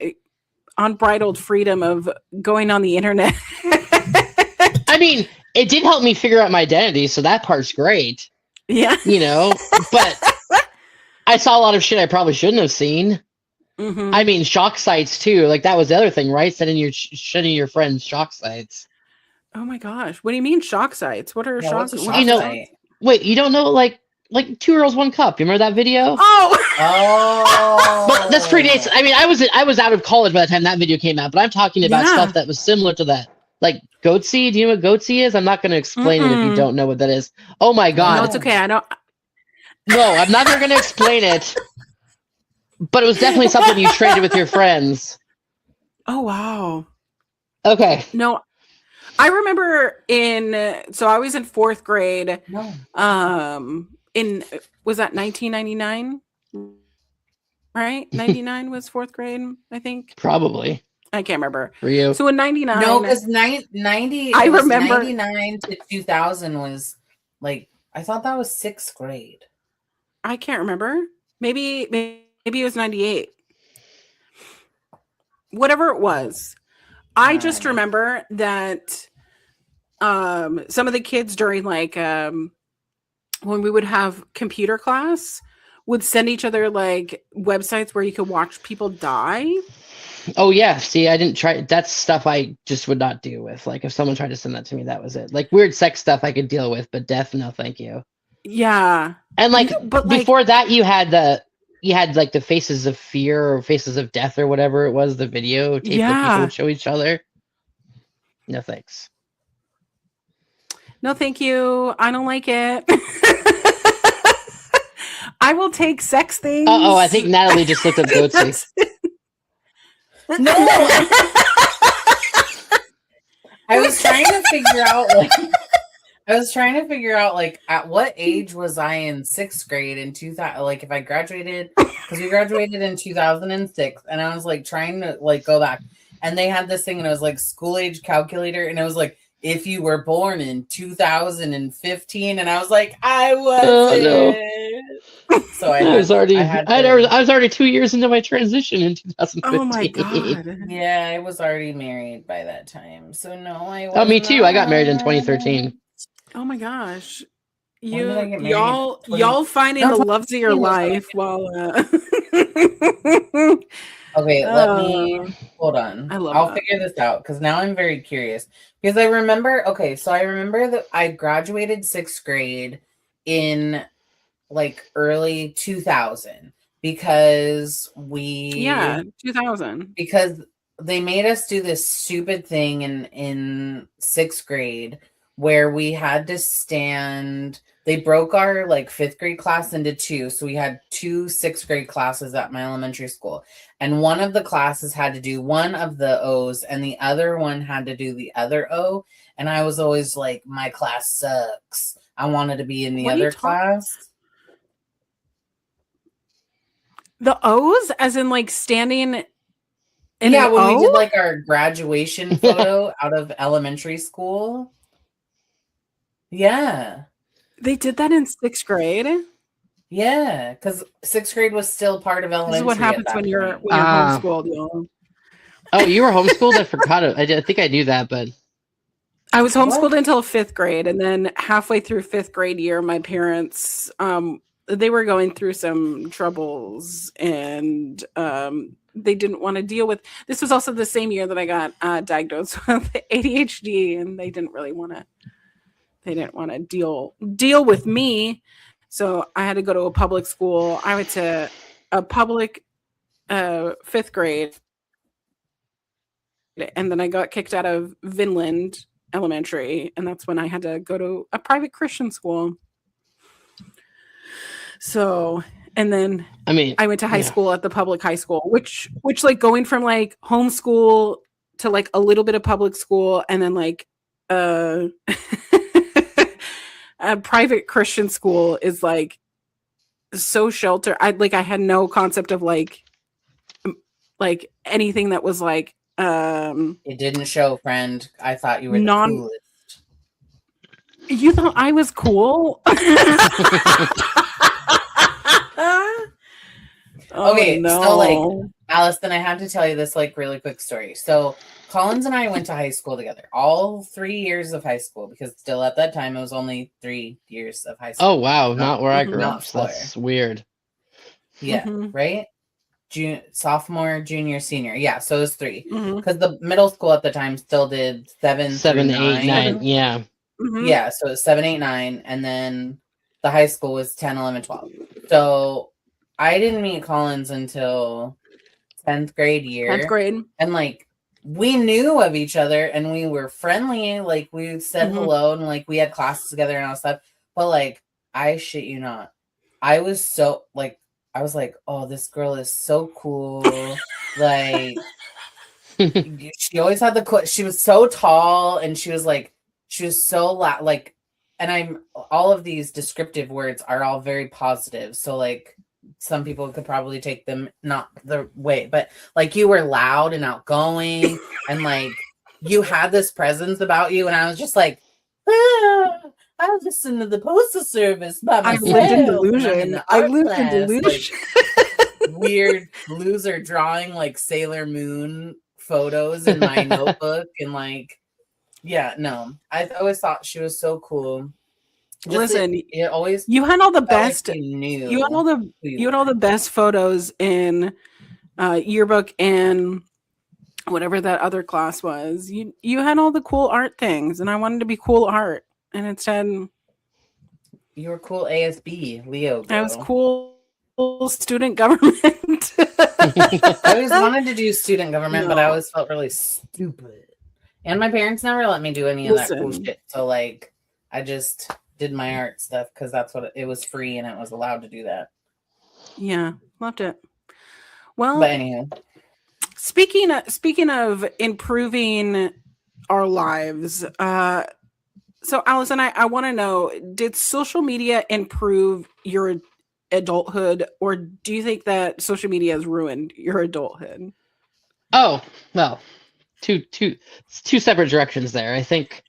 unbridled freedom of going on the internet. I mean, it did help me figure out my identity, so that part's great. Yeah. You know, but I saw a lot of shit I probably shouldn't have seen. Mm-hmm. I mean, shock sites too. Like that was the other thing, right? Sending your friends shock sites. Oh my gosh. What do you mean shock sites? What are What's a shock shock You know- site? Wait, you don't know like Two Girls One Cup? You remember that video? Oh. Oh, But that's predates. I mean, I was out of college by the time that video came out. But I'm talking about Yeah. stuff that was similar to that. Like Goatsy. Do you know what Goatsy is? I'm not going to explain it if you Mm-mm. don't know what that is. Oh my god! No, it's okay. I don't. No, I'm not going to explain it. But it was definitely something you traded with your friends. Oh wow. Okay. No, I remember so I was in 4th grade. No. Was that 1999? Right? 99 was 4th grade, I think. Probably. I can't remember. For you. So in 99. No, because 90. I it was remember 99 to 2000 was like, I thought that was 6th grade. I can't remember. Maybe it was 98. Whatever it was. I just remember that some of the kids during like when we would have computer class would send each other like websites where you could watch people die. Oh yeah, see, I didn't try. That's stuff I just would not deal with. Like if someone tried to send that to me, that was it. Like weird sex stuff I could deal with, but death, no, thank you. Yeah, and like, but before that, you had like the Faces of Fear or Faces of Death or whatever it was, the video tape that people would show each other. No thanks. No, thank you. I don't like it. I will take sex things. Oh, I think Natalie just looked up Goatsy. No. I was trying to figure out like at what age was I in 6th grade in 2000, like if I graduated, because we graduated in 2006, and I was like trying to like go back, and they had this thing and it was like school age calculator, and it was like if you were born in 2015, and I was like I wasn't. No. So I was already 2 years into my transition in 2015. Oh my god! Yeah, I was already married by that time. So no, I was. Oh, me too. I got married in 2013. Oh my gosh! Y'all finding the loves of your life while. Okay, let me hold on. I'll figure this out because now I'm very curious. Because I remember, so I remember that I graduated 6th grade in like early 2000 because 2000 because they made us do this stupid thing in 6th grade where we had to stand. They broke our like 5th grade class into 2, so we had 2 6th grade classes at my elementary school, and one of the classes had to do one of the O's and the other one had to do the other O, and I was always like, my class sucks. I wanted to be in the other class. The O's, as in like standing in when we did like our graduation photo out of elementary school. Yeah. They did that in 6th grade? Yeah, because 6th grade was still part of elementary. This is what happens when you're homeschooled, y'all. Oh, you were homeschooled? I forgot it. I think I knew that, but I was homeschooled until 5th grade, and then halfway through 5th grade year, my parents they were going through some troubles, and they didn't want to deal with. This was also the same year that I got diagnosed with ADHD, and they didn't really want to. They didn't want to deal with me, so I had to go to a public school. I went to a public 5th grade, and then I got kicked out of Vinland Elementary, and that's when I had to go to a private Christian school. So, and then I went to high school at the public high school, which like going from like homeschool to like a little bit of public school, and then like a private Christian school is like so sheltered. I had no concept of like anything that was like it didn't show, friend. I thought you were the coolest. You thought I was cool? Okay, no. so like Alyson, I have to tell you this like really quick story. So Collins and I went to high school together, all 3 years of high school, because still at that time it was only 3 years of high school. Oh wow, not where I grew not up. So that's weird. Yeah, right? Sophomore, junior, senior. Yeah, so it was 3. Mhm. Because the middle school at the time still did 7 7, through 8, 9. Yeah. Mhm. Yeah, so it was 7, 8, 9, and then the high school was 10, 11, 12. So I didn't meet Collins until 10th grade year. 10th grade. And like we knew of each other and we were friendly. Like we said hello and like we had classes together and all stuff. But like I shit you not, I was so like I was like, oh, this girl is so cool. Like she always had she was so tall and she was so like, and I'm all of these descriptive words are all very positive. So like some people could probably take them not the way, but like you were loud and outgoing and like you had this presence about you. And I was just like, I listened to the postal service by myself. I lived in delusion. I lived in delusion. Like, weird loser drawing like Sailor Moon photos in my notebook and like, yeah, no, I always thought she was so cool. Listen, it always you had all the best. Like you had all the best photos in yearbook and whatever that other class was. You had all the cool art things, and I wanted to be cool art, and instead you were cool ASB, Leo. Girl. I was cool student government. I always wanted to do student government, but I always felt really stupid. And my parents never let me do any of that cool shit. So like I just did my art stuff because that's what it was, free and it was allowed to do that. Yeah, loved it. Well, but anyhow, speaking of improving our lives, so Alyson, I want to know, did social media improve your adulthood, or do you think that social media has ruined your adulthood? Oh, well, two separate directions there. I think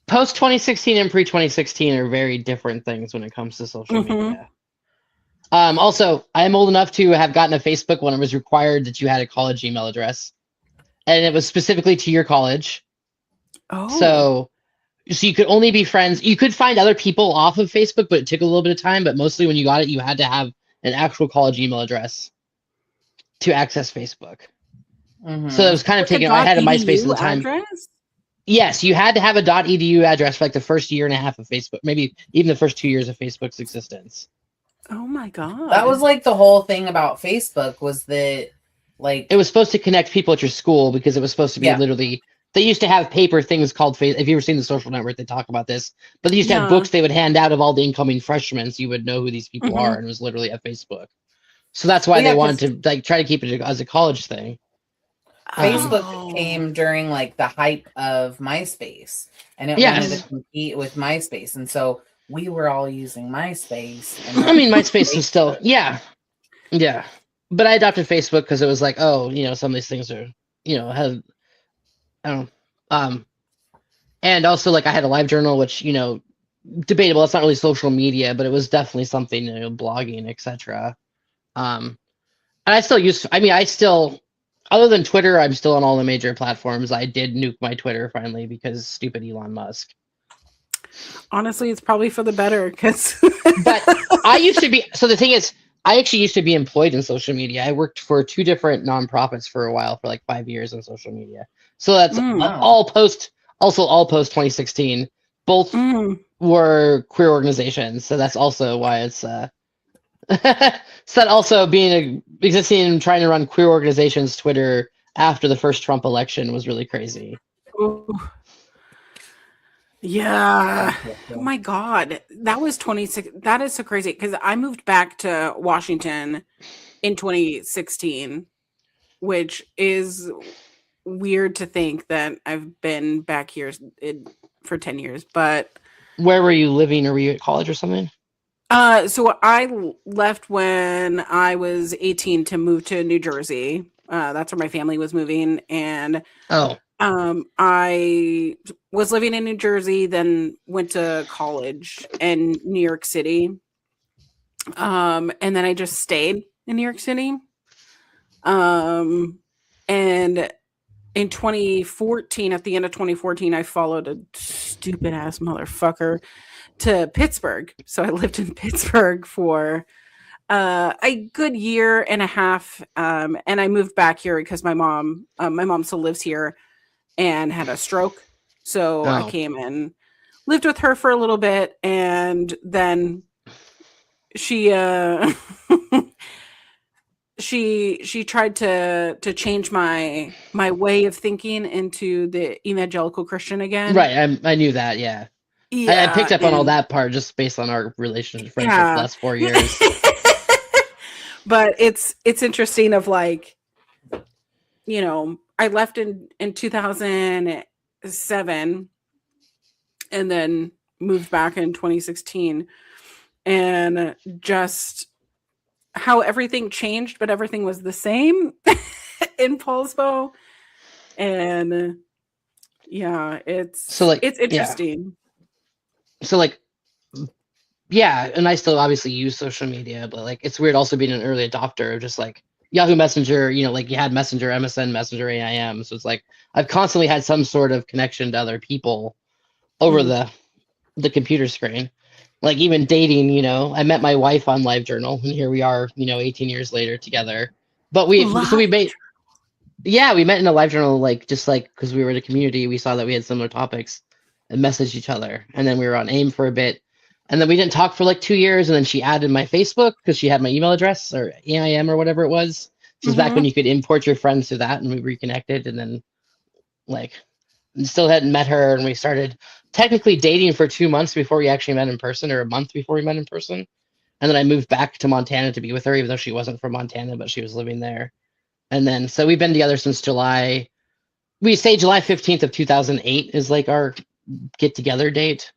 post 2016 and pre 2016 are very different things when it comes to social media. Also, I am old enough to have gotten a Facebook when it was required that you had a college email address, and it was specifically to your college. Oh, so you could only be friends. You could find other people off of Facebook, but it took a little bit of time. But mostly when you got it, you had to have an actual college email address to access Facebook. So it was kind of taken. I had a MySpace at the time. Address? Yes, you had to have a .edu address for like the first year and a half of Facebook, maybe even the first 2 years of Facebook's existence. Oh my god, that was like the whole thing about Facebook, was that like it was supposed to connect people at your school, because it was supposed to be literally. They used to have paper things called If you've ever seen The Social Network, they talk about this. But they used to have books they would hand out of all the incoming freshmen, so you would know who these people are, and it was literally a Facebook. So that's why they wanted to like try to keep it as a college thing. Facebook came during like the hype of MySpace, and it wanted to compete with MySpace, and so we were all using MySpace. And I mean, MySpace was still but I adopted Facebook because it was like, oh, some of these things are, have, I don't know, and also like I had a live journal, which debatable. It's not really social media, but it was definitely something, blogging, etc. And I still use. I mean, other than Twitter, I'm still on all the major platforms. I did nuke my Twitter finally because stupid Elon Musk. Honestly, it's probably for the better, because. But I used to be. So the thing is, I actually used to be employed in social media. I worked for 2 different nonprofits for a while, for like 5 years in social media. So that's all post 2016. Both were queer organizations. So that's also why it's. So that also existing and trying to run queer organizations Twitter after the first Trump election was really crazy. Ooh. Yeah. Oh my god, that was 26. That is so crazy, because I moved back to Washington in 2016, which is weird to think that I've been back here for 10 years. But where were you living, or were you at college or something? So I left when I was 18 to move to New Jersey. That's where my family was moving, and I was living in New Jersey, then went to college in New York City. And then I just stayed in New York City. And in 2014, at the end of 2014, I followed a stupid ass motherfucker to Pittsburgh. So I lived in Pittsburgh for a good year and a half. And I moved back here because my mom still lives here and had a stroke. So I came and lived with her for a little bit, and then she she tried to change my way of thinking into the evangelical Christian again. Right, I knew that. Yeah, I picked up on all that part just based on our friendship the last 4 years. But it's interesting of like, you know, I left in 2007 and then moved back in 2016, and just how everything changed, but everything was the same in Paulsbo. And yeah, it's interesting. Yeah. So like, yeah, and I still obviously use social media, but like it's weird also being an early adopter of just like Yahoo Messenger, you know, like you had Messenger, MSN Messenger, AIM. So it's like I've constantly had some sort of connection to other people over the computer screen. Like even dating, you know, I met my wife on LiveJournal, and here we are, you know, 18 years later together. But we met in a LiveJournal, like just like because we were in a community, we saw that we had similar topics and messaged each other, and then we were on AIM for a bit. And then we didn't talk for like 2 years, and then she added my Facebook because she had my email address or AIM or whatever it was. This was back when you could import your friends through that, and we reconnected, and then like still hadn't met her, and we started technically dating for 2 months before we actually met in person, or a month before we met in person. And then I moved back to Montana to be with her, even though she wasn't from Montana, but she was living there. And then so we've been together since July. We say July 15th of 2008 is like our get together date.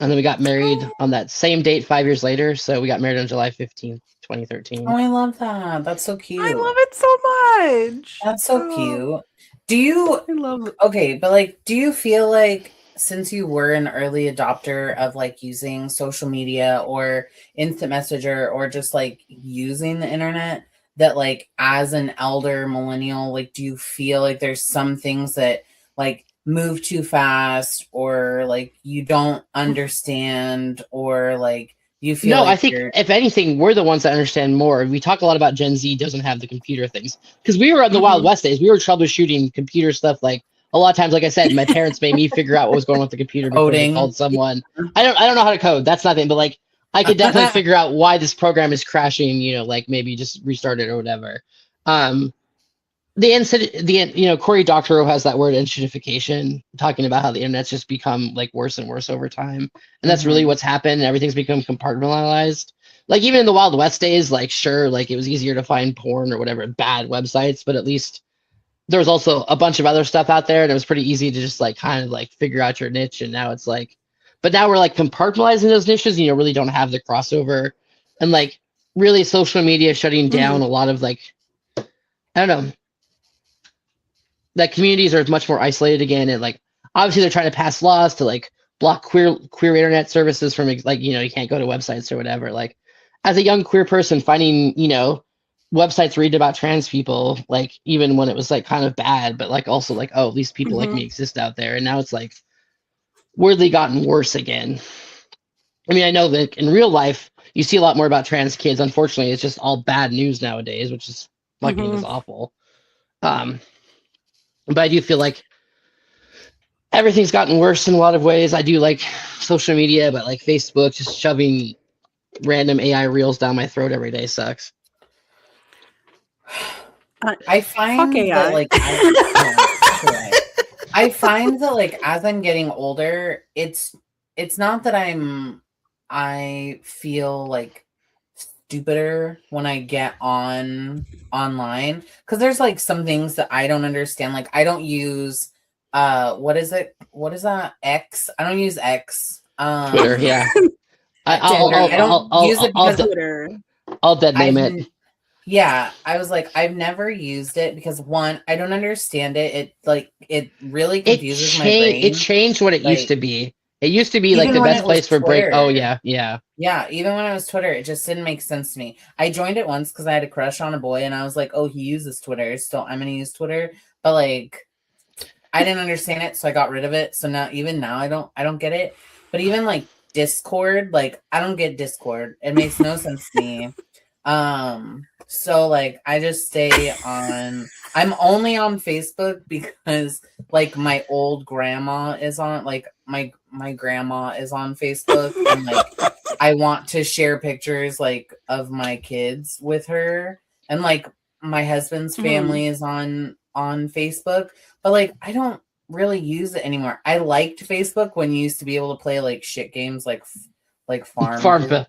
And then we got married on that same date 5 years later. So we got married on July 15th, 2013. Oh, I love that. That's so cute. I love it so much. That's so cute. Do you I love it. Okay, but like, do you feel like since you were an early adopter of like using social media or instant messenger or just like using the internet, that like as an elder millennial, like do you feel like there's some things that like move too fast, or like you don't understand, or like you feel I think if anything, we're the ones that understand more. We talk a lot about Gen Z doesn't have the computer things, because we were on the Wild West days. We were troubleshooting computer stuff. Like a lot of times, like I said, my parents made me figure out what was going on with the computer before they called someone. I don't know how to code. That's nothing. But like I could definitely figure out why this program is crashing. You know, like maybe just restart it or whatever. Cory Doctorow has that word institutification, talking about how the internet's just become like worse and worse over time. And that's really what's happened. Everything's become compartmentalized. Like even in the Wild West days, like sure, like it was easier to find porn or whatever, bad websites, but at least there was also a bunch of other stuff out there, and it was pretty easy to just like kind of like figure out your niche. And now it's like, but now we're like compartmentalizing those niches, you know, really don't have the crossover, and like really social media shutting down a lot of like, I don't know, that communities are much more isolated again. And like obviously they're trying to pass laws to like block queer internet services from like, you know, you can't go to websites or whatever. Like as a young queer person, finding, you know, websites reading about trans people, like even when it was like kind of bad, but like also like, oh, at least people like me exist out there. And now it's like weirdly gotten worse again. I mean, I know that in real life you see a lot more about trans kids. Unfortunately, it's just all bad news nowadays, which is fucking is awful. But I do feel like everything's gotten worse in a lot of ways. I do like social media, but like Facebook, just shoving random AI reels down my throat every day sucks. I find that like I find that like as I'm getting older, it's not that I feel like stupider when I get online, because there's like some things that I don't understand. Like I don't use what is that, X? I don't use X. Twitter, yeah. I don't use it because Twitter. I'll dead name it. Yeah, I was like, I've never used it because one, I don't understand it. It really confuses my It brain. changed what it used Like to be. It used to be like even the when best it was place for break. Oh Twitter. yeah. Yeah, even when it was Twitter, it just didn't make sense to me. I joined it once because I had a crush on a boy, and I was like, "Oh, he uses Twitter, so I'm gonna use Twitter." But like, I didn't understand it, so I got rid of it. So now, I don't get it. But even like Discord, like I don't get Discord. It makes no sense to me. So like I just stay on. I'm only on Facebook because like my old grandma is on. Like my grandma is on Facebook, and like I want to share pictures like of my kids with her, and like my husband's family is on Facebook, but like I don't really use it anymore. I liked Facebook when you used to be able to play like shit games like Farmville. Farmville.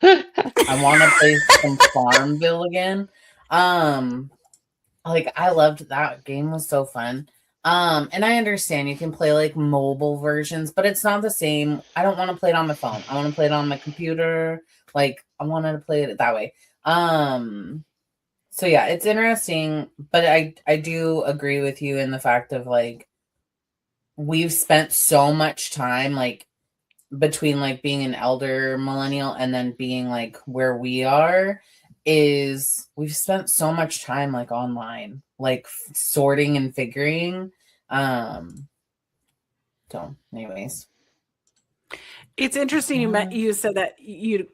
I want to play some Farmville again. Like I loved that game, was so fun. And I understand you can play like mobile versions, but it's not the same. I don't want to play it on my phone. I want to play it on my computer. Like I wanted to play it that way. So yeah, it's interesting, but I do agree with you in the fact of like we've spent so much time like between like being an elder millennial and then being like where we are is we've spent so much time like online like sorting and figuring so anyways. It's interesting you said that you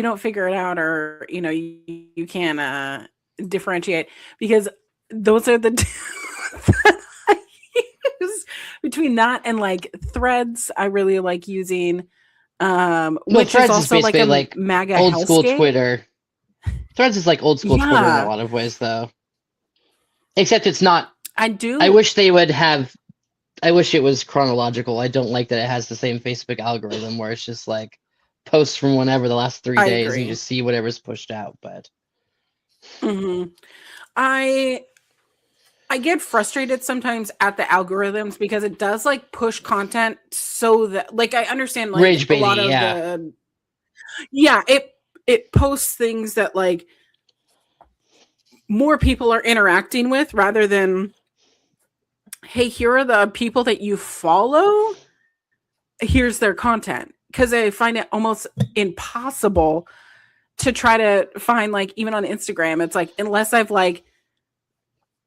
don't figure it out, or you can't differentiate, because those are the two that I use. Between that and like Threads, I really like using, which is Threads also like a like MAGA old school hellscape. Twitter. Threads is like old school Twitter in a lot of ways, though. Except it's not. I wish they would have. I wish it was chronological. I don't like that it has the same Facebook algorithm where it's just like posts from whenever the last 3 days and you just see whatever's pushed out. But I get frustrated sometimes at the algorithms because it does like push content so that like I understand like rage baiting, a lot of it posts things that like more people are interacting with, rather than, hey, here are the people that you follow, here's their content. Because I find it almost impossible to try to find, like, even on Instagram, it's like, unless I've like,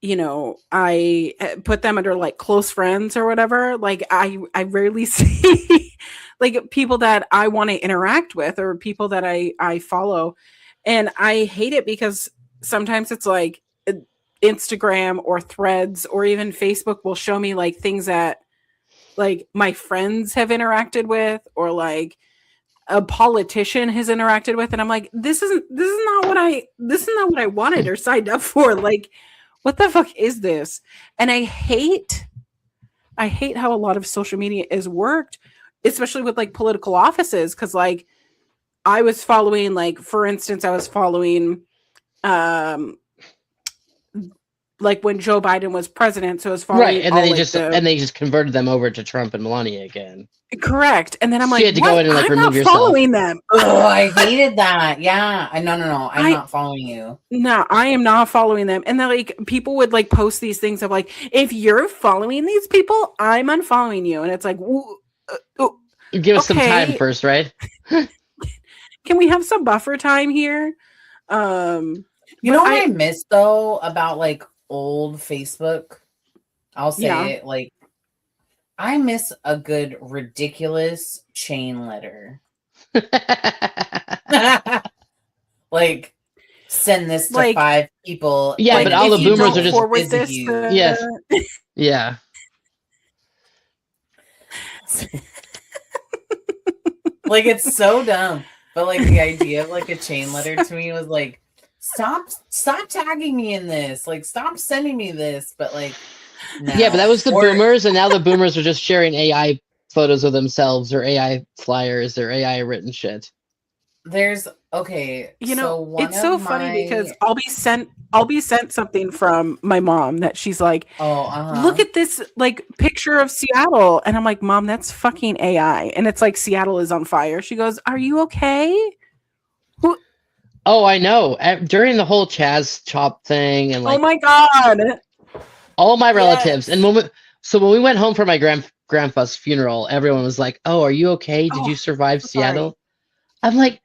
I put them under like close friends or whatever, like I rarely see like people that I want to interact with or people that I follow. And I hate it because sometimes it's like Instagram or Threads or even Facebook will show me like things that like my friends have interacted with, or like a politician has interacted with, and I'm like, this is not what I wanted or signed up for. Like, what the fuck is this? And I hate how a lot of social media is worked, especially with like political offices, because like I was following, like, for instance, I was following like when Joe Biden was president, so I was following right, and then like they just converted them over to Trump and Melania again. Correct. And then I'm like, you had to go in and like I'm remove not yourself. following them. Oh, I hated that. Yeah. No. I'm not following you. No, I am not following them. And then like people would like post these things of like, if you're following these people, I'm unfollowing you. And it's like, give us some time first, right? Can we have some buffer time here? You know what I miss though about like old Facebook? I'll say it, like, I miss a good ridiculous chain letter. Like, send this to like, 5 people. Yeah, like, but all the boomers are just forward this. Yes. Yeah. Like, it's so dumb. But like the idea of like a chain letter to me was like, stop tagging me in this. Like, stop sending me this. But like, no. Yeah, but that was the boomers, and now the boomers are just sharing AI photos of themselves or AI flyers or AI written shit. There's it's so funny because I'll be sent something from my mom that she's like, look at this like picture of Seattle, and I'm like, Mom, that's fucking AI, and it's like Seattle is on fire. She goes, are you okay? Oh, I know. During the whole Chaz Chop thing and Oh like my god. all my relatives, Yes. and when we went home for my grandpa's funeral, everyone was like, "Oh, are you okay? Did Oh, you survive so sorry. Seattle?" I'm like,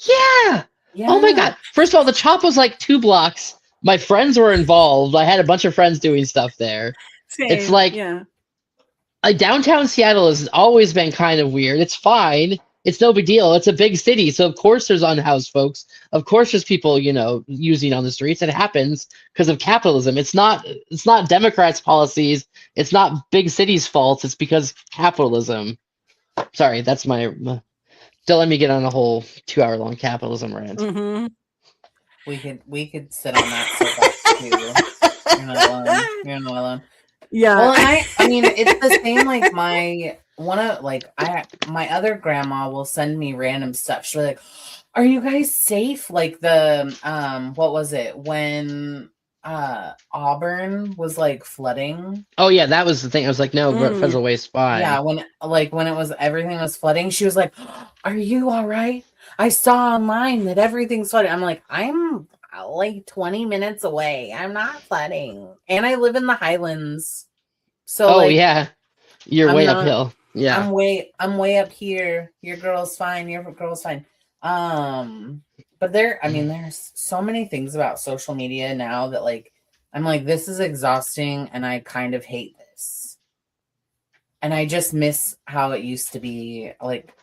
"Yeah." Oh my Yeah. god! First of all, the Chop was like 2 blocks. My friends were involved. I had a bunch of friends doing stuff there. It's Same. like Yeah. downtown Seattle has always been kind of weird. It's fine. It's no big deal. It's a big city, so of course there's unhoused folks. Of course there's people, using on the streets. It happens because of capitalism. It's not Democrats' policies. It's not big cities' fault. It's because capitalism. Sorry, that's my. Don't let me get on a whole 2-hour long capitalism rant. Mm-hmm. We could sit on that soapbox too. You're not alone. You're not alone. Yeah. Well, and I mean, it's the same. Like my other grandma will send me random stuff. She'll be like, "Are you guys safe?" Like the what was it when Auburn was like flooding? Oh yeah, that was the thing. I was like, no, Mm. Federal Waste fine. Yeah, when it was everything was flooding, she was like, "Are you all right? I saw online that everything's flooding." I'm like, I'm like 20 minutes away. I'm not flooding, and I live in the Highlands, so Oh like yeah, you're I'm way not. uphill. Yeah. I'm way up here. Your girl's fine. Your girl's fine. But there's so many things about social media now that like I'm like, this is exhausting, and I kind of hate this. And I just miss how it used to be, like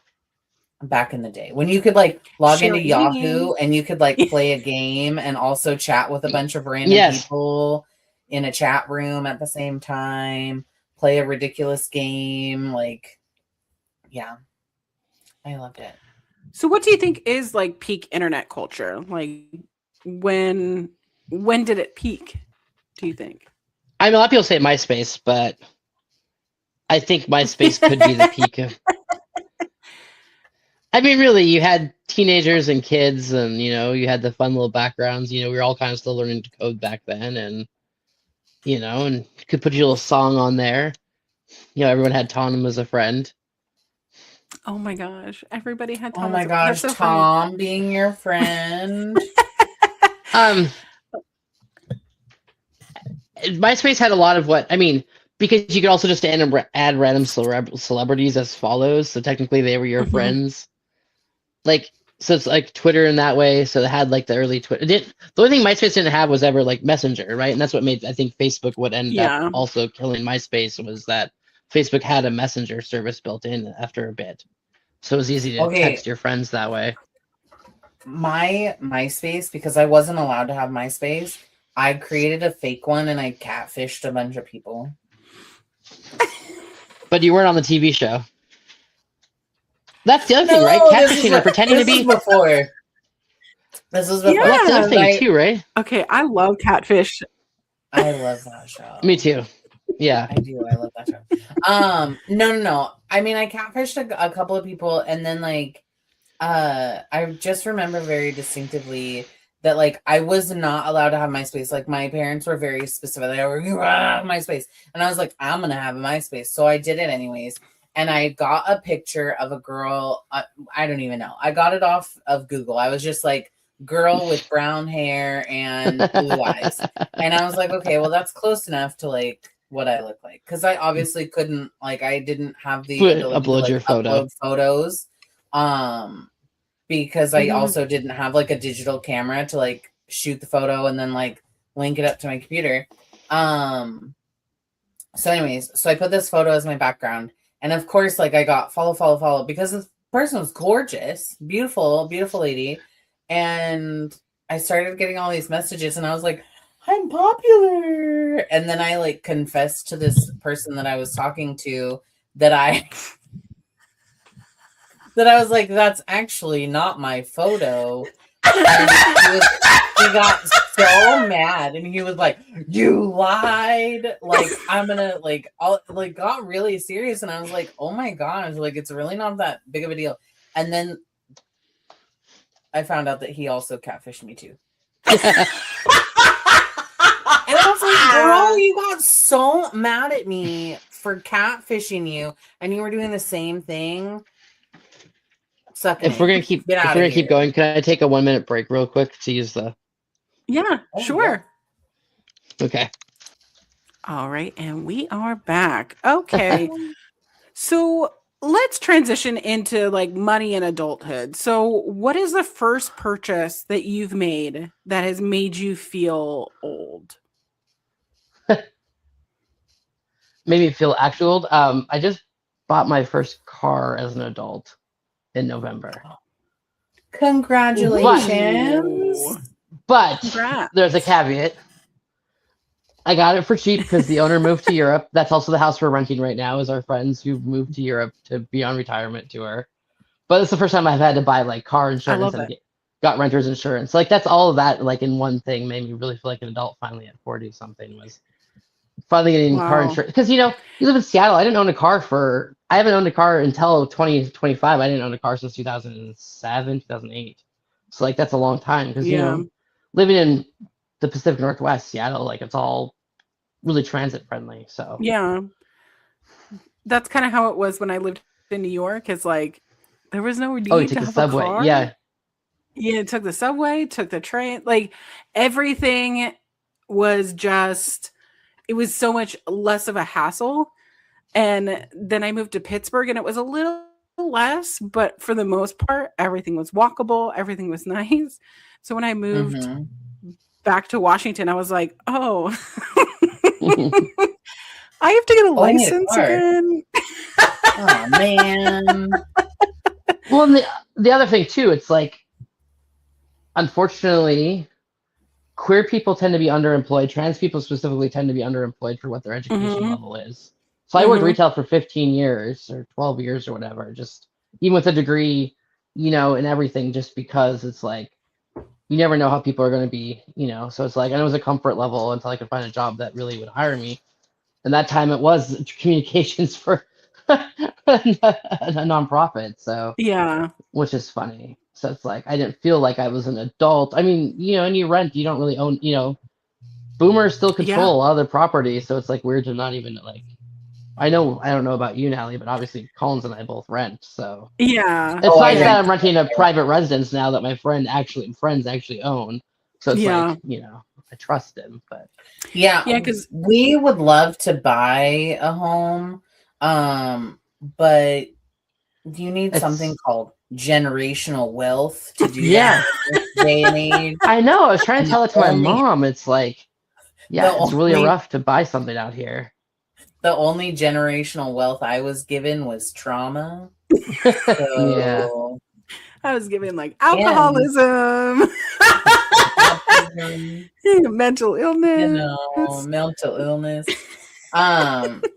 back in the day when you could like log into Yahoo and you could like play a game and also chat with a bunch of random people in a chat room at the same time, play a ridiculous game. Like, yeah, I loved it. So what do you think is like peak internet culture? Like when did it peak, do you think? I mean, a lot of people say MySpace, but I think MySpace could be the peak of. I mean, really, you had teenagers and kids, and you had the fun little backgrounds. We were all kind of still learning to code back then, and and you could put your little song on there. Everyone had Tom as a friend. Oh my gosh. Everybody had Tom. Oh my That's gosh, so Tom funny. being your friend. MySpace had a lot of what I mean, because you could also just add random celebrities as follows. So technically, they were your friends. Like, so it's like Twitter in that way. So it had like the early Twitter. The only thing MySpace didn't have was ever like Messenger, right? And that's what made I think Facebook would end up also killing MySpace, was that Facebook had a Messenger service built in after a bit, so it was easy to text your friends that way. My MySpace, because I wasn't allowed to have MySpace, I created a fake one and I catfished a bunch of people. But you weren't on the TV show. That's the other thing, right? Catfishing or pretending to be. This was before. Yeah. Well, that's the other thing too, right? Okay, I love Catfish. I love that show. Me too. Yeah, I do. I love that show. No. I mean, I catfished a couple of people, and then like, I just remember very distinctively that like I was not allowed to have MySpace. Like my parents were very specific. They were MySpace, and I was like, I'm gonna have a MySpace, so I did it anyways. And I got a picture of a girl. I don't even know. I got it off of Google. I was just like, girl with brown hair and blue eyes. And I was like, okay, well, that's close enough to like what I look like. Because I obviously couldn't, like, I didn't have the ability to like, your photo. upload photos. Because I also didn't have like a digital camera to like shoot the photo and then like link it up to my computer. So anyways, so I put this photo as my background. And of course, like I got follow because this person was gorgeous, beautiful lady. And I started getting all these messages and I was like, I'm popular. And then I like confessed to this person that I was talking to that I was like, that's actually not my photo. And he got so mad and he was like, you lied. Like, I'm gonna like, all like got really serious. And I was like, oh my gosh, like it's really not that big of a deal. And then I found out that he also catfished me too. And I was like, girl, you got so mad at me for catfishing you and you were doing the same thing. Sucking If we're gonna keep going, can I take a 1 minute break real quick to use the? Yeah, Oh, sure. Okay. All right, and we are back. Okay. So let's transition into like money and adulthood. So what is the first purchase that you've made that has made you feel old? Made me feel actually old. I just bought my first car as an adult in November. Congratulations. But Congrats. there's a caveat. I got it for cheap because the owner moved to Europe. That's also the house we're renting right now, is our friends who moved to Europe to be on retirement tour. But it's the first time I've had to buy like car insurance and got renter's insurance. Like that's all of that like in one thing made me really feel like an adult finally at 40 something was finally getting car insurance. Because you live in Seattle. I haven't owned a car until 2025. I didn't own a car since 2007, 2008. So like that's a long time because living in the Pacific Northwest, Seattle, like it's all really transit friendly. So yeah, that's kind of how it was when I lived in New York. It's like there was no need to have a car. Yeah, took the subway, took the train. Like everything was just. It was so much less of a hassle. And then I moved to Pittsburgh and it was a little less, but for the most part, everything was walkable. Everything was nice. So when I moved back to Washington, I was like, oh, I have to get a license again. Oh, man. Well, and the other thing too, it's like, unfortunately, queer people tend to be underemployed. Trans people specifically tend to be underemployed for what their education level is. So I worked retail for 15 years or 12 years or whatever, just even with a degree, and everything, just because it's like, you never know how people are going to be, so it's like, and it was a comfort level until I could find a job that really would hire me. And that time it was communications for a nonprofit. So yeah, which is funny. So it's like, I didn't feel like I was an adult. I mean, and you rent, you don't really own, boomers still control a lot of their property. So it's like weird to not even like, I don't know about you, Natalie, but obviously Collins and I both rent. So yeah, it's nice that I'm renting a private residence now that my friends actually own. So it's like, I trust him, but because we would love to buy a home. But you need something called generational wealth to do that in this day and age. I know. I was trying to tell it to my mom. It's like, it's really rough to buy something out here. The only generational wealth I was given was trauma. So, I was given like alcoholism, mental illness, mental illness.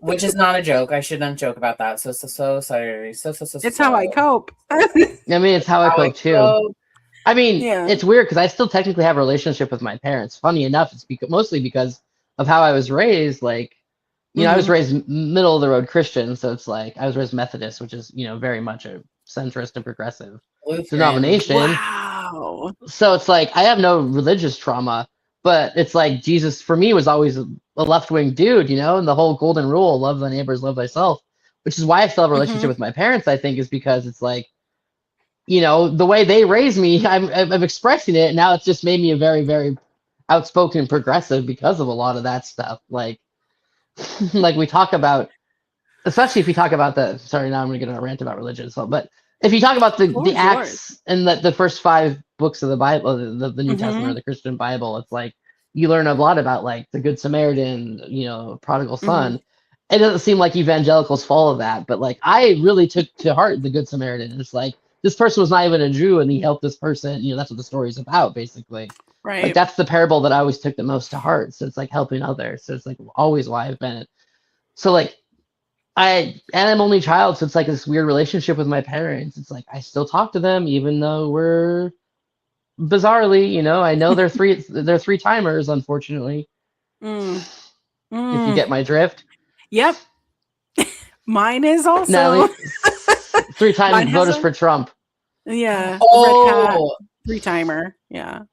Which is not a joke. I shouldn't joke about that. So sorry. It's how I cope. I mean, it's how I cope too. I mean, it's weird because I still technically have a relationship with my parents. Funny enough, it's mostly because of how I was raised. Like, I was raised middle of the road Christian, so it's like I was raised Methodist, which is very much a centrist and progressive denomination. Wow. So it's like I have no religious trauma. But it's like Jesus for me was always a left-wing dude, and the whole golden rule, love thy neighbors, love thyself, which is why I still have a relationship with my parents, I think, is because it's like, the way they raised me, I'm expressing it. And now it's just made me a very, very outspoken progressive because of a lot of that stuff. Like, like we talk about, especially if you talk about sorry, now I'm going to get on a rant about religion. So, but if you talk about the Acts and the first 5 books of the Bible, the New Testament or the Christian Bible, it's like you learn a lot about like the Good Samaritan, prodigal son. It doesn't seem like evangelicals follow that, but like I really took to heart the Good Samaritan. It's like this person was not even a Jew and he helped this person. That's what the story is about, basically. Right. Like that's the parable that I always took the most to heart. So it's like helping others. So it's like always why I've been it. So like I'm only child, so it's like this weird relationship with my parents. It's like I still talk to them, even though we're bizarrely, I know they're three timers, unfortunately. If you get my drift. Yep. Mine is also Natalie, 3 times voters for Trump. Yeah. 3-timer. Yeah.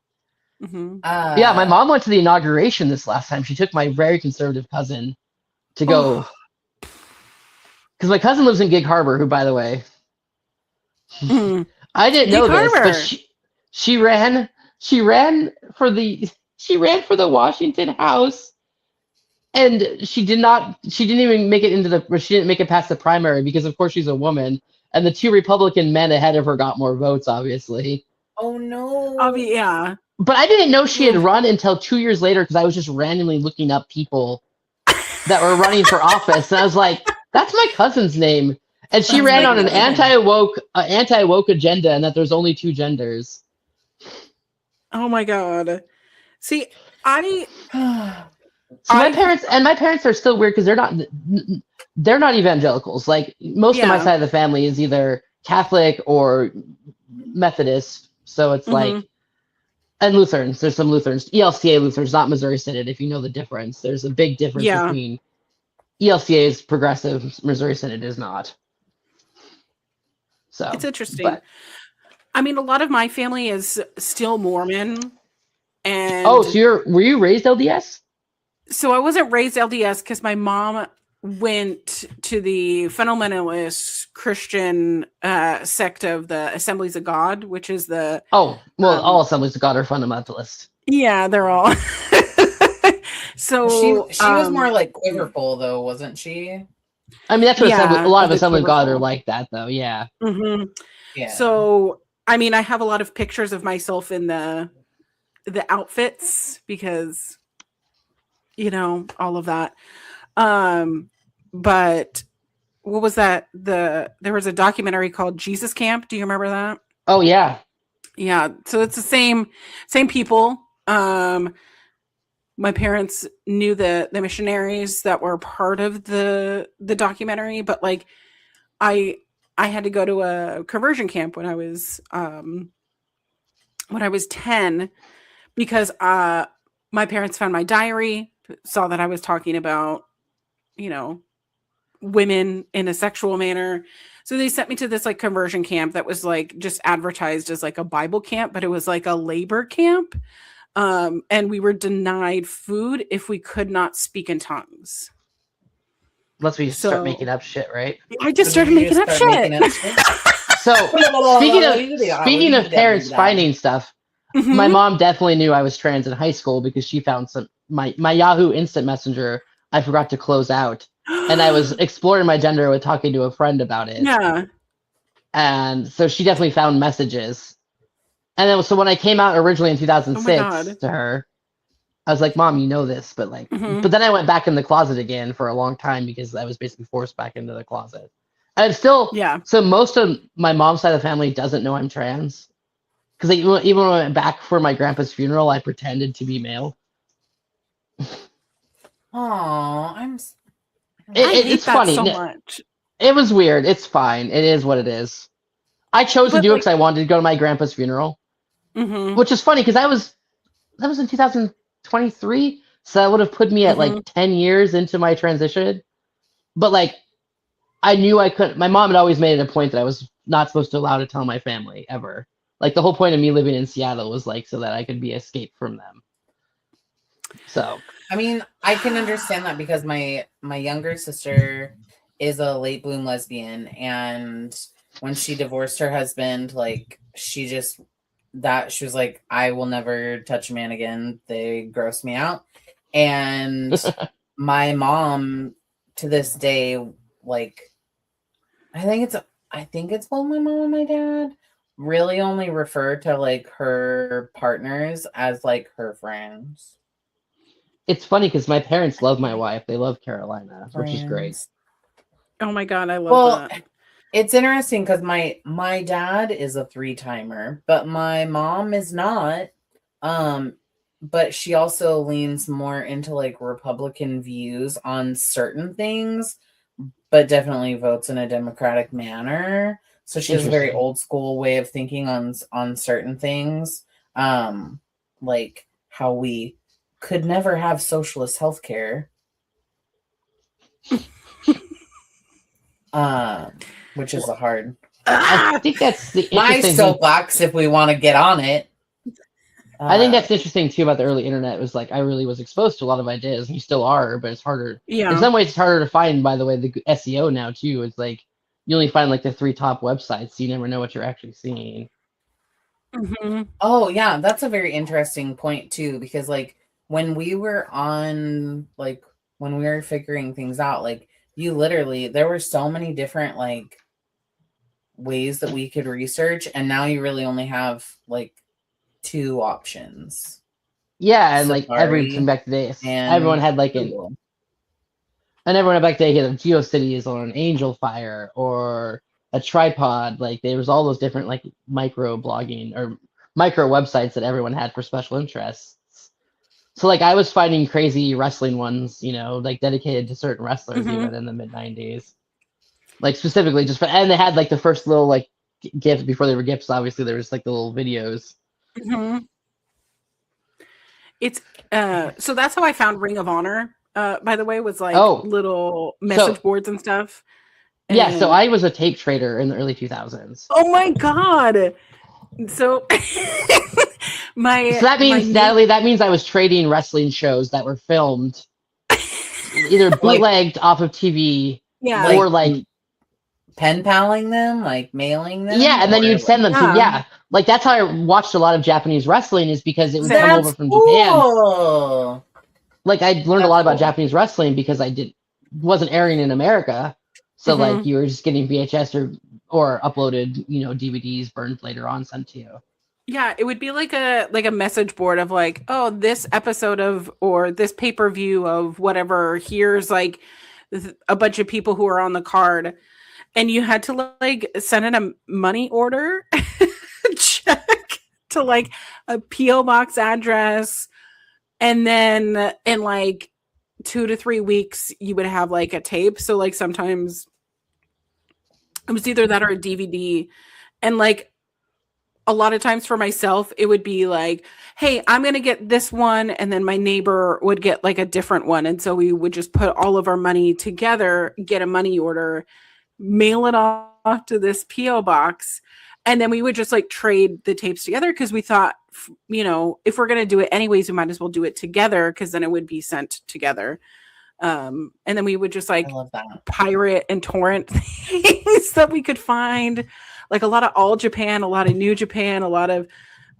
Yeah, my mom went to the inauguration this last time. She took my very conservative cousin to go. Because my cousin lives in Gig Harbor, who, by the way, I didn't Hey, know this, Carver. but she ran for the Washington House, and she didn't even make it she didn't make it past the primary because of course she's a woman, and the two Republican men ahead of her got more votes, obviously. Oh no. Yeah. But I didn't know she had Oof. run until 2 years later because I was just randomly looking up people that were running for office, and I was like, "That's my cousin's name." And she That's ran my on an cousin. anti-woke agenda, and that there's only two genders. Oh my god. See, I So my I parents are still weird because they're not evangelicals. Like most of my yeah. side of the family is either Catholic or Methodist. So it's Mhm. like, and Lutherans. There's some Lutherans, ELCA Lutherans, not Missouri Synod. If you know the difference, there's a big difference Yeah. between ELCA is progressive, Missouri Synod is not. So It's interesting. but I mean, a lot of my family is still Mormon, and so were you raised LDS? so I wasn't raised LDS because my mom went to the fundamentalist Christian sect of the Assemblies of God, which is the Oh, well, all Assemblies of God are fundamentalist. yeah, they're all. So She was more like quiverful though, wasn't she? I mean, that's what yeah, a lot of the Assembly of God are quiverful. like that, though. Yeah. Mhm. Yeah. So I mean, I have a lot of pictures of myself in the outfits because all of that. But what was that? There was a documentary called Jesus Camp. Do you remember that? Oh yeah. Yeah. So it's the same people. My parents knew the missionaries that were part of the documentary, but like I had to go to a conversion camp when I was 10 because my parents found my diary, saw that I was talking about, women in a sexual manner. So they sent me to this like conversion camp that was like just advertised as like a Bible camp, but it was like a labor camp. And we were denied food if we could not speak in tongues. Unless we start So making up shit, right? I just started making up shit. So speaking of parents finding stuff, my Mhm. mom definitely knew I was trans in high school because she found my Yahoo Instant Messenger I forgot to close out, and I was exploring my gender with talking to a friend about it. Yeah. And so she definitely found messages. And then so when I came out originally in Oh my 2006 god. to her, I was like, "Mom, you know this," but like, Mhm. but then I went back in the closet again for a long time because I was basically forced back into the closet. And it's still Yeah. so most of my mom's side of the family doesn't know I'm trans because even when I went back for my grandpa's funeral, I pretended to be male. Oh, I hate It's that funny. so much. It was weird. It's fine. It is what it is. I chose to But do it like because I wanted to go to my grandpa's funeral, mhm. which is funny because that was in 2023, so that would have put me at like Mhm. 10 years into my transition. But like I knew I couldn't. My mom had always made it a point that I was not supposed to allow to tell my family ever. Like the whole point of me living in Seattle was like so that I could be escaped from them. So I mean, I can understand that because my younger sister is a late bloom lesbian, and when she divorced her husband, like she was like, I will never touch a man again. They gross me out. And my mom to this day, like I think it's both my mom and my dad really only refer to like her partners as like her friends. it's funny because my parents love my wife. They love Carolina, which is great. Friends. Oh my god, I love Well, that. it's interesting because my dad is a 3-timer, but my mom is not. But she also leans more into like Republican views on certain things, but definitely votes in a Democratic manner. So she has a very Interesting. old school way of thinking on certain things. Like how we could never have socialist healthcare. Which is a hard I think that's the my interesting thing. soapbox if we want to get on it. I think that's interesting too about the early internet. Was like I really was exposed to a lot of ideas, and you still are, but it's harder. Yeah. In some ways, it's harder to find. By the way, the SEO now too. It's like you only find like the 3 top websites, so you never know what you're actually seeing. Mm-hmm. Oh yeah, that's a very interesting point too, because like when we were figuring things out, like you literally, there were so many different like ways that we could research, and now you really only have like 2 options. Yeah, and like everything Safari back today, and everyone had like Google. and everyone back then had GeoCities or an Angel Fire or a tripod. Like there was all those different like micro blogging or micro websites that everyone had for special interests. So like I was finding crazy wrestling ones, you know, like dedicated to certain wrestlers Mm-hmm. even in the mid 90s. Like specifically just for, and they had like the first little like GIFs before they were GIFs. Obviously, there was like the little videos. Mm-hmm. It's so that's how I found Ring of Honor. By the way, was like little message boards and stuff. Yeah, so I was a tape trader in the early 2000s. Oh my god! So so that means Natalie, that means I was trading wrestling shows that were filmed, either bootlegged off of TV, or like pen paling them, like mailing them. Yeah, and then you'd send them to like that's how I watched a lot of Japanese wrestling, is because it would come over from Japan. Like I learned a lot about Japanese wrestling because wasn't airing in America, so like you were just getting VHS or uploaded, you know, DVDs burned later on sent to you. Yeah, it would be like a message board of like, oh, this episode of or this pay-per-view of whatever, here's like a bunch of people who are on the card, and you had to like send in a money order check to like a PO box address, and then in like 2 to 3 weeks you would have like a tape. So like sometimes it was either that or a DVD, and like a lot of times for myself, it would be like, hey, I'm going to get this one. And then my neighbor would get like a different one. And so we would just put all of our money together, get a money order, mail it off to this PO box. And then we would just like trade the tapes together, because we thought, you know, if we're going to do it anyways, we might as well do it together, because then it would be sent together. And then we would just like pirate and torrent things that we could find. Like a lot of All Japan, a lot of New Japan, a lot of,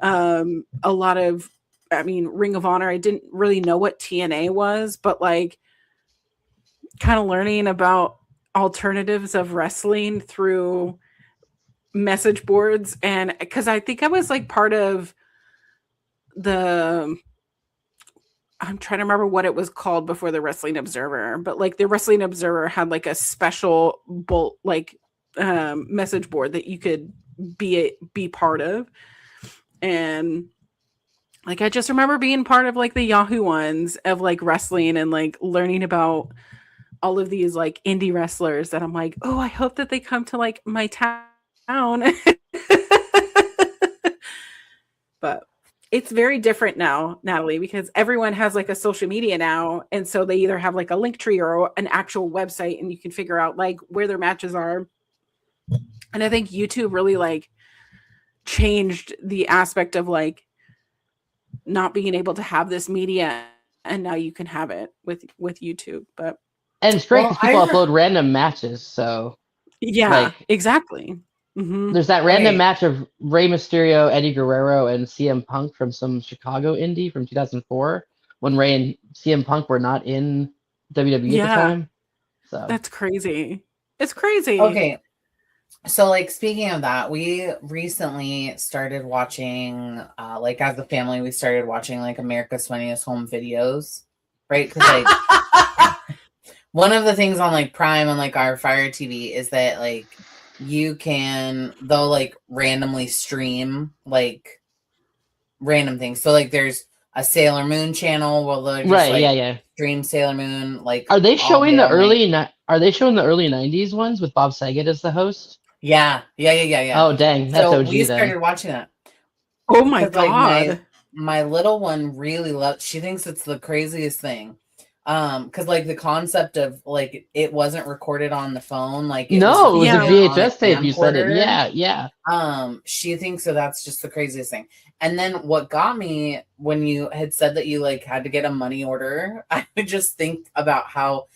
I mean, Ring of Honor. I didn't really know what TNA was, but like kind of learning about alternatives of wrestling through message boards. And because I think I was like part of I'm trying to remember what it was called before the Wrestling Observer, but like the Wrestling Observer had like a special message board that you could be part of. And like I just remember being part of like the Yahoo ones of like wrestling and like learning about all of these like indie wrestlers that I'm like, oh, I hope that they come to like my town. But it's very different now, Natalie, because everyone has like a social media now, and so they either have like a link tree or an actual website, and you can figure out like where their matches are. And I think YouTube really like changed the aspect of like not being able to have this media, and now you can have it with YouTube. But and it's great because people upload random matches, so yeah, like, exactly. Mm-hmm. There's that random match of Rey Mysterio, Eddie Guerrero, and CM Punk from some Chicago indie from 2004, when Rey and CM Punk were not in WWE at the time. So that's crazy. It's crazy. Okay. So like speaking of that, we recently started watching like as a family, we started watching like America's Funniest Home Videos, right? Because like one of the things on like Prime on like our Fire TV is that like they'll like randomly stream like random things. So like there's a Sailor Moon channel where they'll just stream Sailor Moon. Like are they showing the early 90s ones with Bob Saget as the host? Yeah. Oh dang, that's so OG. We started watching that. Oh my god! Like, my little one really loves. She thinks it's the craziest thing. Because like the concept of like it wasn't recorded on the phone, like it was a VHS tape. You said it, yeah. She thinks so. That's just the craziest thing. And then what got me when you had said that you like had to get a money order, I would just think about how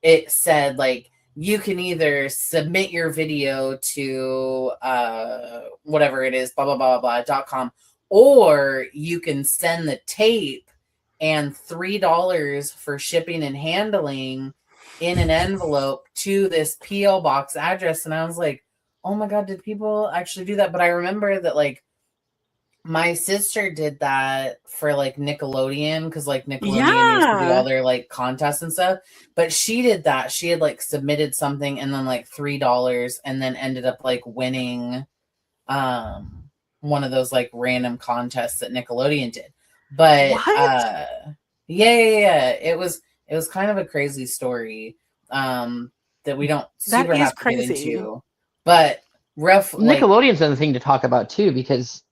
it said like you can either submit your video to whatever it is, blah blah blah blah .com, or you can send the tape and $3 for shipping and handling in an envelope to this PO box address. And I was like, oh my god, did people actually do that? But I remember that like my sister did that for like Nickelodeon, because like Nickelodeon used to do all their like contests and stuff. But she did that. She had like submitted something and then like $3 and then ended up like winning one of those like random contests that Nickelodeon did. But yeah. It was kind of a crazy story that we don't super have to get into. But Nickelodeon's another thing to talk about too, because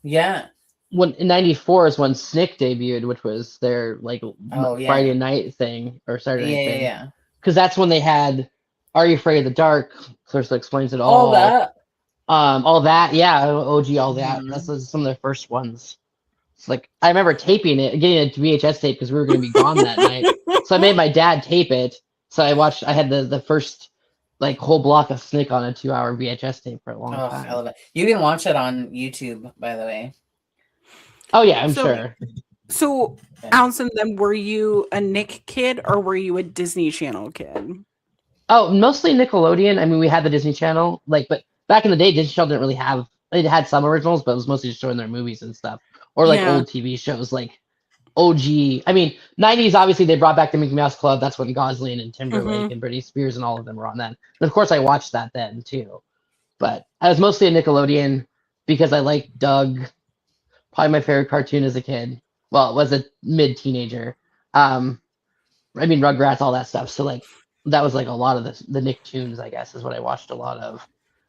when in '94 is when Snick debuted, which was their like Friday night thing or Saturday night thing. Yeah. Because that's when they had Are You Afraid of the Dark? Clarissa Explains It All. All that, yeah, OG, all that. That's some of their first ones. It's like I remember taping it, getting a VHS tape because we were going to be gone that night. So I made my dad tape it. So I had the first like whole block of Snick on a 2-hour VHS tape for a long time. I love it. You can watch it on YouTube, by the way. Oh yeah, I'm sure. So, Alyson, then were you a Nick kid or were you a Disney Channel kid? Oh, mostly Nickelodeon. I mean, we had the Disney Channel, but back in the day, Disney Channel didn't really have. It had some originals, but it was mostly just showing their movies and stuff, or like old TV shows, like OG. I mean, '90s. Obviously, they brought back the Mickey Mouse Club. That's when Gosling and Timberlake and Britney Spears and all of them were on that. And of course, I watched that then too. But I was mostly a Nickelodeon because I liked Doug. Probably my favorite cartoon as a kid. Well, it was a mid-teenager. I mean, Rugrats, all that stuff. So like, that was like a lot of the Nicktoons, I guess, is what I watched a lot of.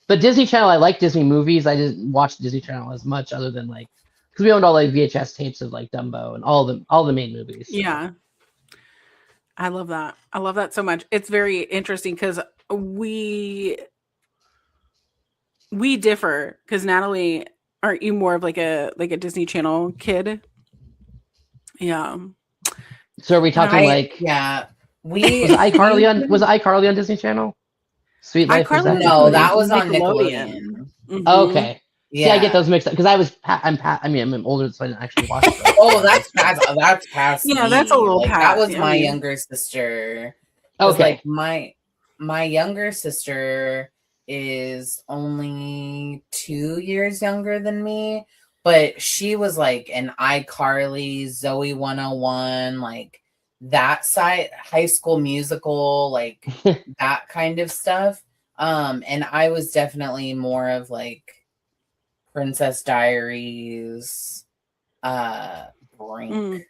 But Disney Channel, I like Disney movies. I didn't watch Disney Channel as much, other than like, because we owned all like VHS tapes of like Dumbo and all the main movies. So. Yeah, I love that. I love that so much. It's very interesting because we differ. Because Natalie, aren't you more of like a Disney Channel kid? Yeah. So are we talking we was iCarly on Disney Channel? Sweet Life. No, that was on Nickelodeon. Okay. Yeah, I get those mixed up because I'm older, so I didn't actually watch them. Oh, that's past. Yeah, me. That's a little past. That was my younger sister. Okay. Like my younger sister is only 2 years younger than me, but she was like an iCarly, Zoe 101, like that side, High School Musical, like that kind of stuff. And I was definitely more of like Princess Diaries, Brink,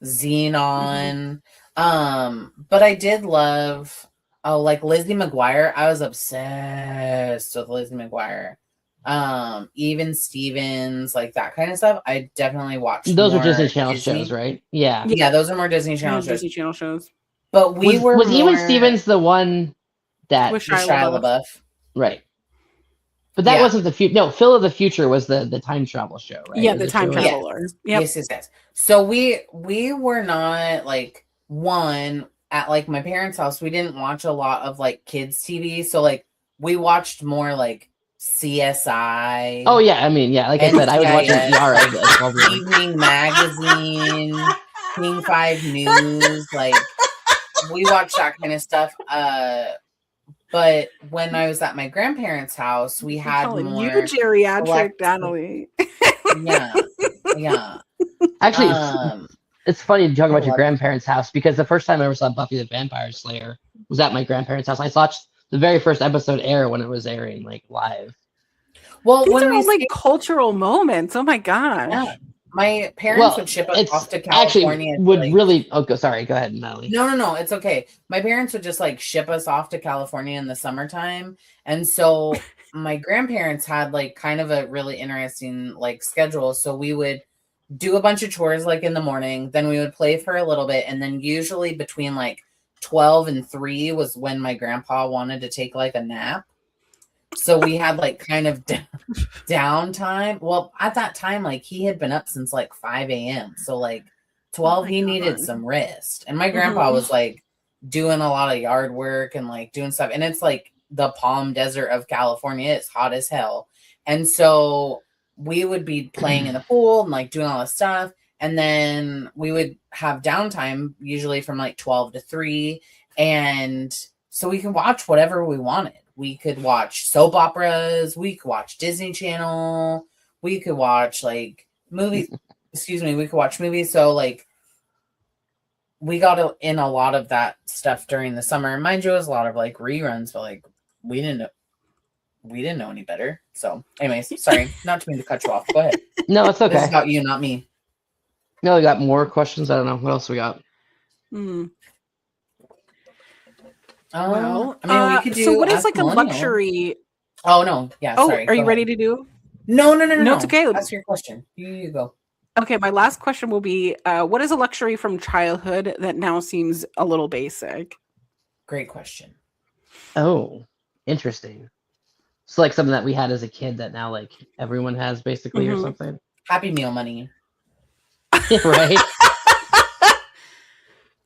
Xenon. But I did love like Lizzie McGuire. I was obsessed with Lizzie McGuire. Even Stevens, like that kind of stuff. I definitely watched. Those are Disney Channel shows, right? Yeah. Yeah, those are more Disney Channel shows. Disney Channel shows. But was Even Stevens the one that with Shia LaBeouf. Right. But that wasn't the future. No, Phil of the Future was the time travel show, right? Yeah, the time traveler. Yep. Yes. So we were not like one at like my parents' house. We didn't watch a lot of like kids TV. So like we watched more like CSI. Oh yeah, I mean like I said, I was watching ER Evening Magazine, King 5 News. Like we watched that kind of stuff. But when I was at my grandparents' house, we had more you geriatric Natalie. Yeah. Actually, it's funny to talk about your grandparents' house because the first time I ever saw Buffy the Vampire Slayer was at my grandparents' house. I watched the very first episode air when it was airing like live. Well, these are all like cultural moments. Oh my gosh. Yeah. My parents would ship us off to California. Sorry, go ahead, Natalie. No, it's okay. My parents would just like ship us off to California in the summertime. And so my grandparents had like kind of a really interesting like schedule. So we would do a bunch of chores like in the morning, then we would play for a little bit. And then usually between like 12 and 3 was when my grandpa wanted to take like a nap. So we had like kind of downtime. Well, at that time, like he had been up since like 5 a.m. So like 12, he needed some rest. And my grandpa was like doing a lot of yard work and like doing stuff. And it's like the Palm Desert of California. It's hot as hell. And so we would be playing in the pool and like doing all this stuff. And then we would have downtime, usually from like 12 to 3. And so we could watch whatever we wanted. We could watch soap operas. We could watch Disney Channel. We could watch like movies. We could watch movies. So like we got in a lot of that stuff during the summer. Mind you, it was a lot of like reruns, but like we didn't know any better. So anyways, sorry, not to mean to cut you off. Go ahead. No, it's okay. This is about you, not me. No, we got more questions. I don't know. What else we got? Well, I mean, we could do. So what is Ask like a Millennial. luxury? Oh no, yeah. Oh, Sorry. are you Go ready ahead. to do? No. It's okay. Ask your question. You go. Okay, my last question will be: what is a luxury from childhood that now seems a little basic? Great question. Oh, interesting. So like something that we had as a kid that now like everyone has basically or something. Happy Meal money. Right?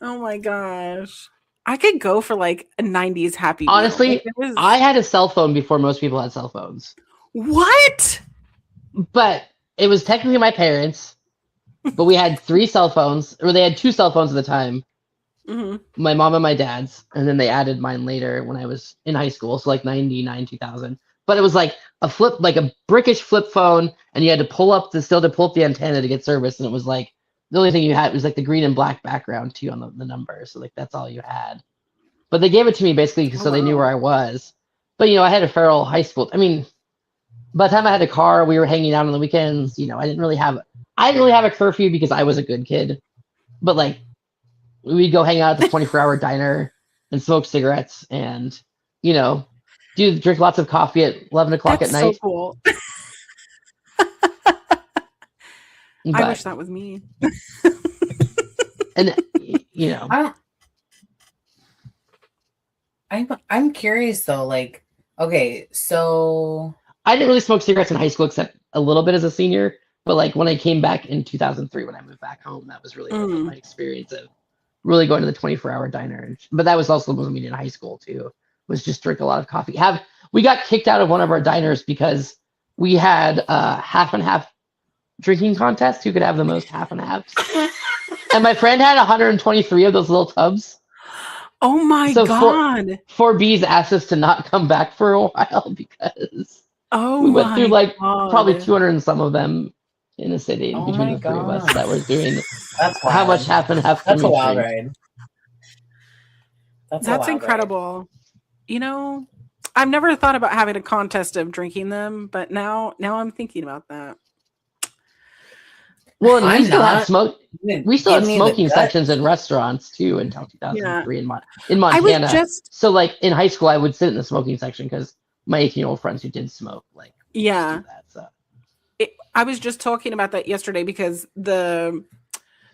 Oh my gosh. I could go for like a 90s Happy Meal. Honestly, Like, I had a cell phone before most people had cell phones. What? But it was technically my parents. But we had 3 cell phones, or they had 2 cell phones at the time. My mom and my dad's, and then they added mine later when I was in high school, so like 99, 2000. But it was like a brickish flip phone, and you had to pull up the antenna to get service, and it was like the only thing you had was like the green and black background too on the number, so like that's all you had. But they gave it to me basically so they knew where I was. But I had a feral high school. I mean, by the time I had a car, we were hanging out on the weekends. I didn't really have a curfew because I was a good kid. But like we'd go hang out at the 24-hour diner and smoke cigarettes and drink lots of coffee at 11 o'clock at night. So cool. I wish that was me. And I'm curious though, like, okay, so I didn't really smoke cigarettes in high school except a little bit as a senior, but like when I came back in 2003 when I moved back home, that was really my experience of really going to the 24-hour diner. But that was also what we did in high school too, was just drink a lot of coffee. We got kicked out of one of our diners because we had half and half drinking contest, who could have the most half and halves. And my friend had 123 of those little tubs. Oh my God. 4Bs asked us to not come back for a while because we went through like probably 200 and some of them in a city between the 3 of us that were doing how much half and half. That's a wild ride. That's incredible. I've never thought about having a contest of drinking them, but now I'm thinking about that. Well, we still have smoking sections in restaurants too until 2003 in Montana. So like in high school, I would sit in the smoking section because my 18-year-old friends who did smoke do that, so. I was just talking about that yesterday because the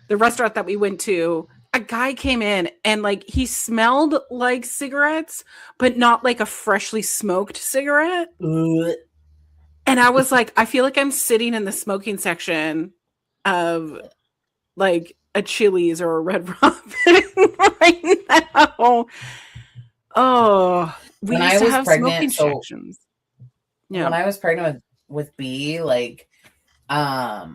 restaurant that we went to, a guy came in and like he smelled like cigarettes, but not like a freshly smoked cigarette. And I was like, I feel like I'm sitting in the smoking section of like a Chili's or a Red Robin right now. Oh, we used to have smoking sections. Yeah. When I was pregnant with B, like, I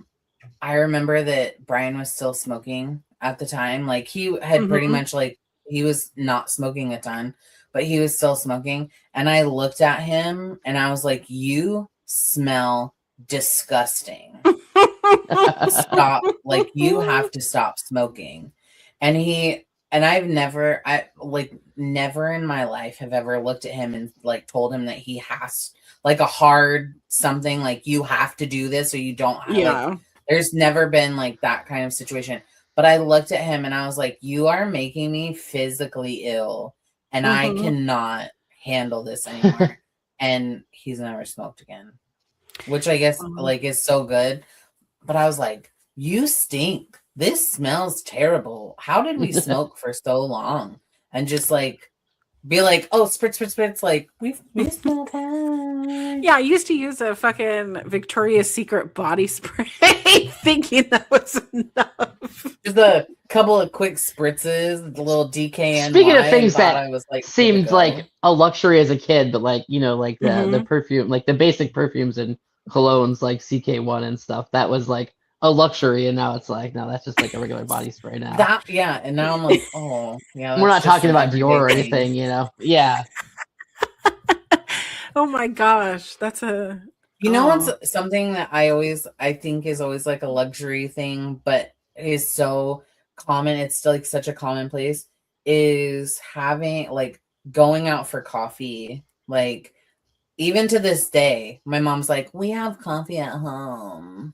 remember that Brian was still smoking at the time. Like he had pretty much like, he was not smoking a ton, but he was still smoking. And I looked at him and I was like, you smell disgusting. Stop. Like you have to stop smoking. And I've never in my life have ever looked at him and like told him that he has like a hard something, like you have to do this or you don't have, like, there's never been like that kind of situation. But I looked at him and I was like, you are making me physically ill and I cannot handle this anymore. And he's never smoked again, which I guess like is so good. But I was like, you stink. This smells terrible. How did we smoke for so long? And just like be like, oh, spritz, spritz, spritz, like, we smell fine. Yeah, I used to use a fucking Victoria's Secret body spray thinking that was enough. Just a couple of quick spritzes, the little DKNY. Speaking of things thought that I was like seemed like a luxury as a kid, but like, like the Mhm. perfume, like the basic perfumes and colognes like CK1 and stuff, that was like a luxury, and now it's like, no, that's just like a regular body spray now. that, yeah, and now I'm like, oh, yeah. We're not that's just talking an about Dior or everyday thing. anything, Yeah. Oh my gosh, that's a You know oh. what's something that I think is always like a luxury thing, but is so common, it's still like such a commonplace, is having like going out for coffee. Like even to this day, my mom's like, we have coffee at home.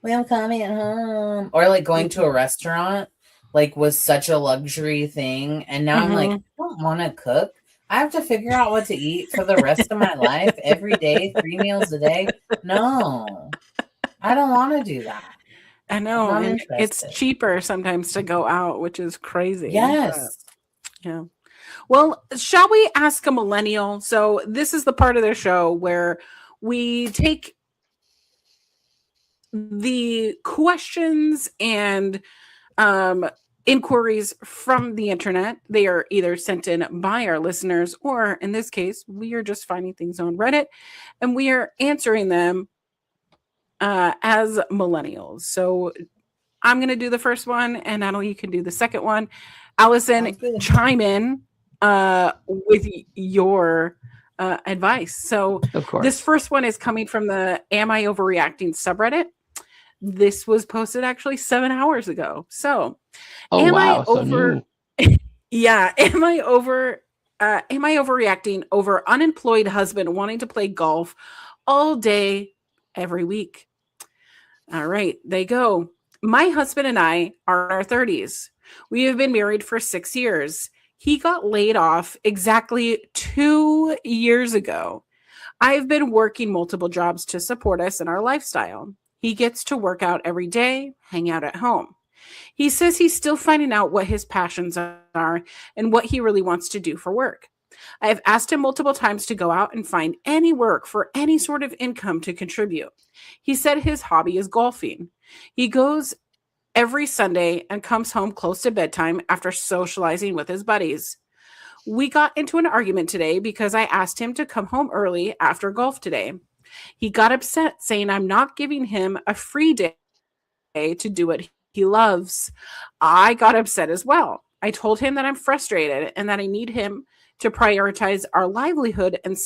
We have coffee at home. Or like going to a restaurant, like was such a luxury thing. And now I'm like, I don't want to cook. I have to figure out what to eat for the rest of my life every day, 3 meals a day. No, I don't want to do that. I know, Not and it's interested. cheaper sometimes to go out, which is crazy. Yes. Yeah. Well, shall we ask a millennial? So this is the part of the show where we take the questions and inquiries from the internet. They are either sent in by our listeners, or in this case, we are just finding things on Reddit and we are answering them as millennials. So I'm going to do the first one, and Natalie, you can do the second one. Alyson, chime in with your advice. So Of course. This first one is coming from the Am I Overreacting subreddit. This was posted actually 7 hours ago. So, am I overreacting over unemployed husband wanting to play golf all day, every week? All right, they go. My husband and I are in our 30s. We have been married for 6 years. He got laid off exactly 2 years ago. I've been working multiple jobs to support us in our lifestyle. He gets to work out every day, hang out at home. He says he's still finding out what his passions are and what he really wants to do for work. I have asked him multiple times to go out and find any work for any sort of income to contribute. He said his hobby is golfing. He goes every Sunday and comes home close to bedtime after socializing with his buddies. We got into an argument today because I asked him to come home early after golf today. He got upset, saying I'm not giving him a free day to do what he loves. I got upset as well. I told him that I'm frustrated and that I need him to prioritize our livelihood and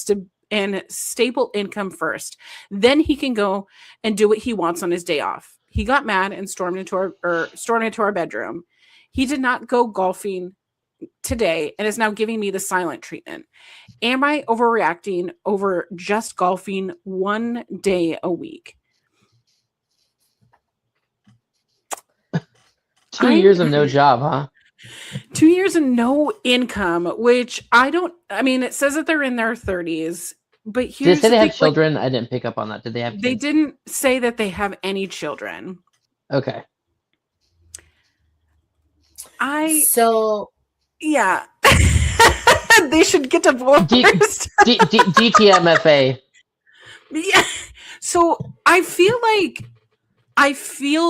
stable income first. Then he can go and do what he wants on his day off. He got mad and stormed into our bedroom. He did not go golfing today and is now giving me the silent treatment. Am I overreacting over just golfing 1 day a week? 2 years of no job, huh? 2 years and no income, which it says that they're in their 30s, but did they say they have children? I didn't pick up on that. Did they have kids? They didn't say that they have any children. Okay. Yeah. They should get divorced. DTMFA. Yeah. So I feel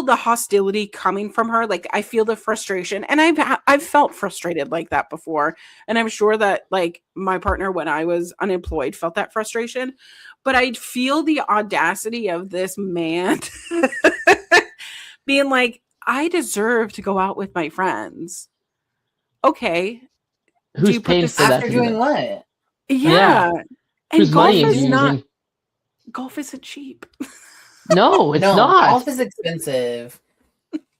the hostility coming from her. Like I feel the frustration, and I've felt frustrated like that before. And I'm sure that like my partner when I was unemployed felt that frustration, but I feel the audacity of this man being like, I deserve to go out with my friends. Okay. Who's paying for that? After doing what? Yeah. And whose money is he using? Golf isn't cheap. No, it's not. Golf is expensive.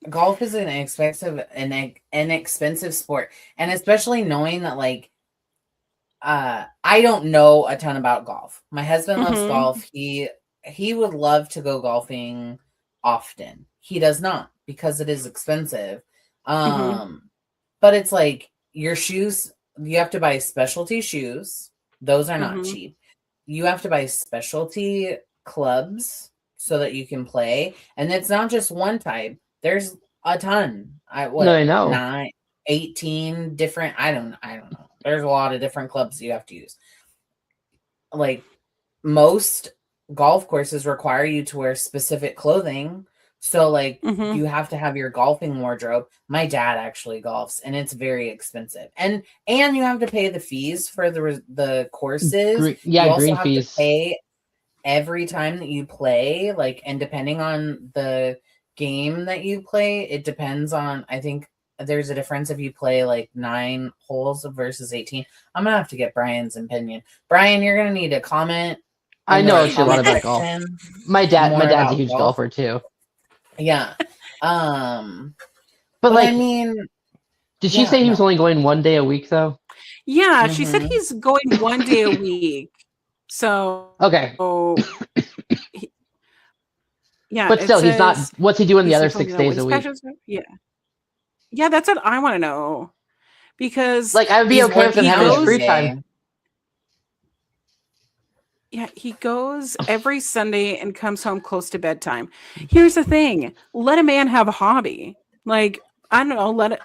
Golf is an expensive sport, and especially knowing that like I don't know a ton about golf. My husband loves golf. He would love to go golfing often. He does not because it is expensive. But it's like your shoes, you have to buy specialty shoes. Those are not cheap. You have to buy specialty clubs so that you can play. And it's not just one type. There's a ton. I know. 18 different, I don't know. there's a lot of different clubs you have to use. Like most golf courses require you to wear specific clothing. So like Mhm. you have to have your golfing wardrobe. My dad actually golfs and it's very expensive. And you have to pay the fees for the courses. You also green have fees. to pay every time that you play, like, and depending on the game that you play, it depends on, I think there's a difference if you play like 9 holes versus 18. I'm gonna have to get Brian's opinion. Brian, you're gonna need to comment. I in know the actually a lot comment about golf. section My dad's more a about huge golf. golfer too. Yeah. But like, I mean, did she say he was only going 1 day a week though? Yeah, she said he's going 1 day a week. So Okay. Yeah, but still, he's not. says What's he doing the other simply 6 no days a waist week? patches. Yeah, that's what I want to know. Because Like, I would be he's okay with him working having his every free day. time. yeah, he goes every Sunday and comes home close to bedtime. Here's the thing: let a man have a hobby. Like, I don't know, let it,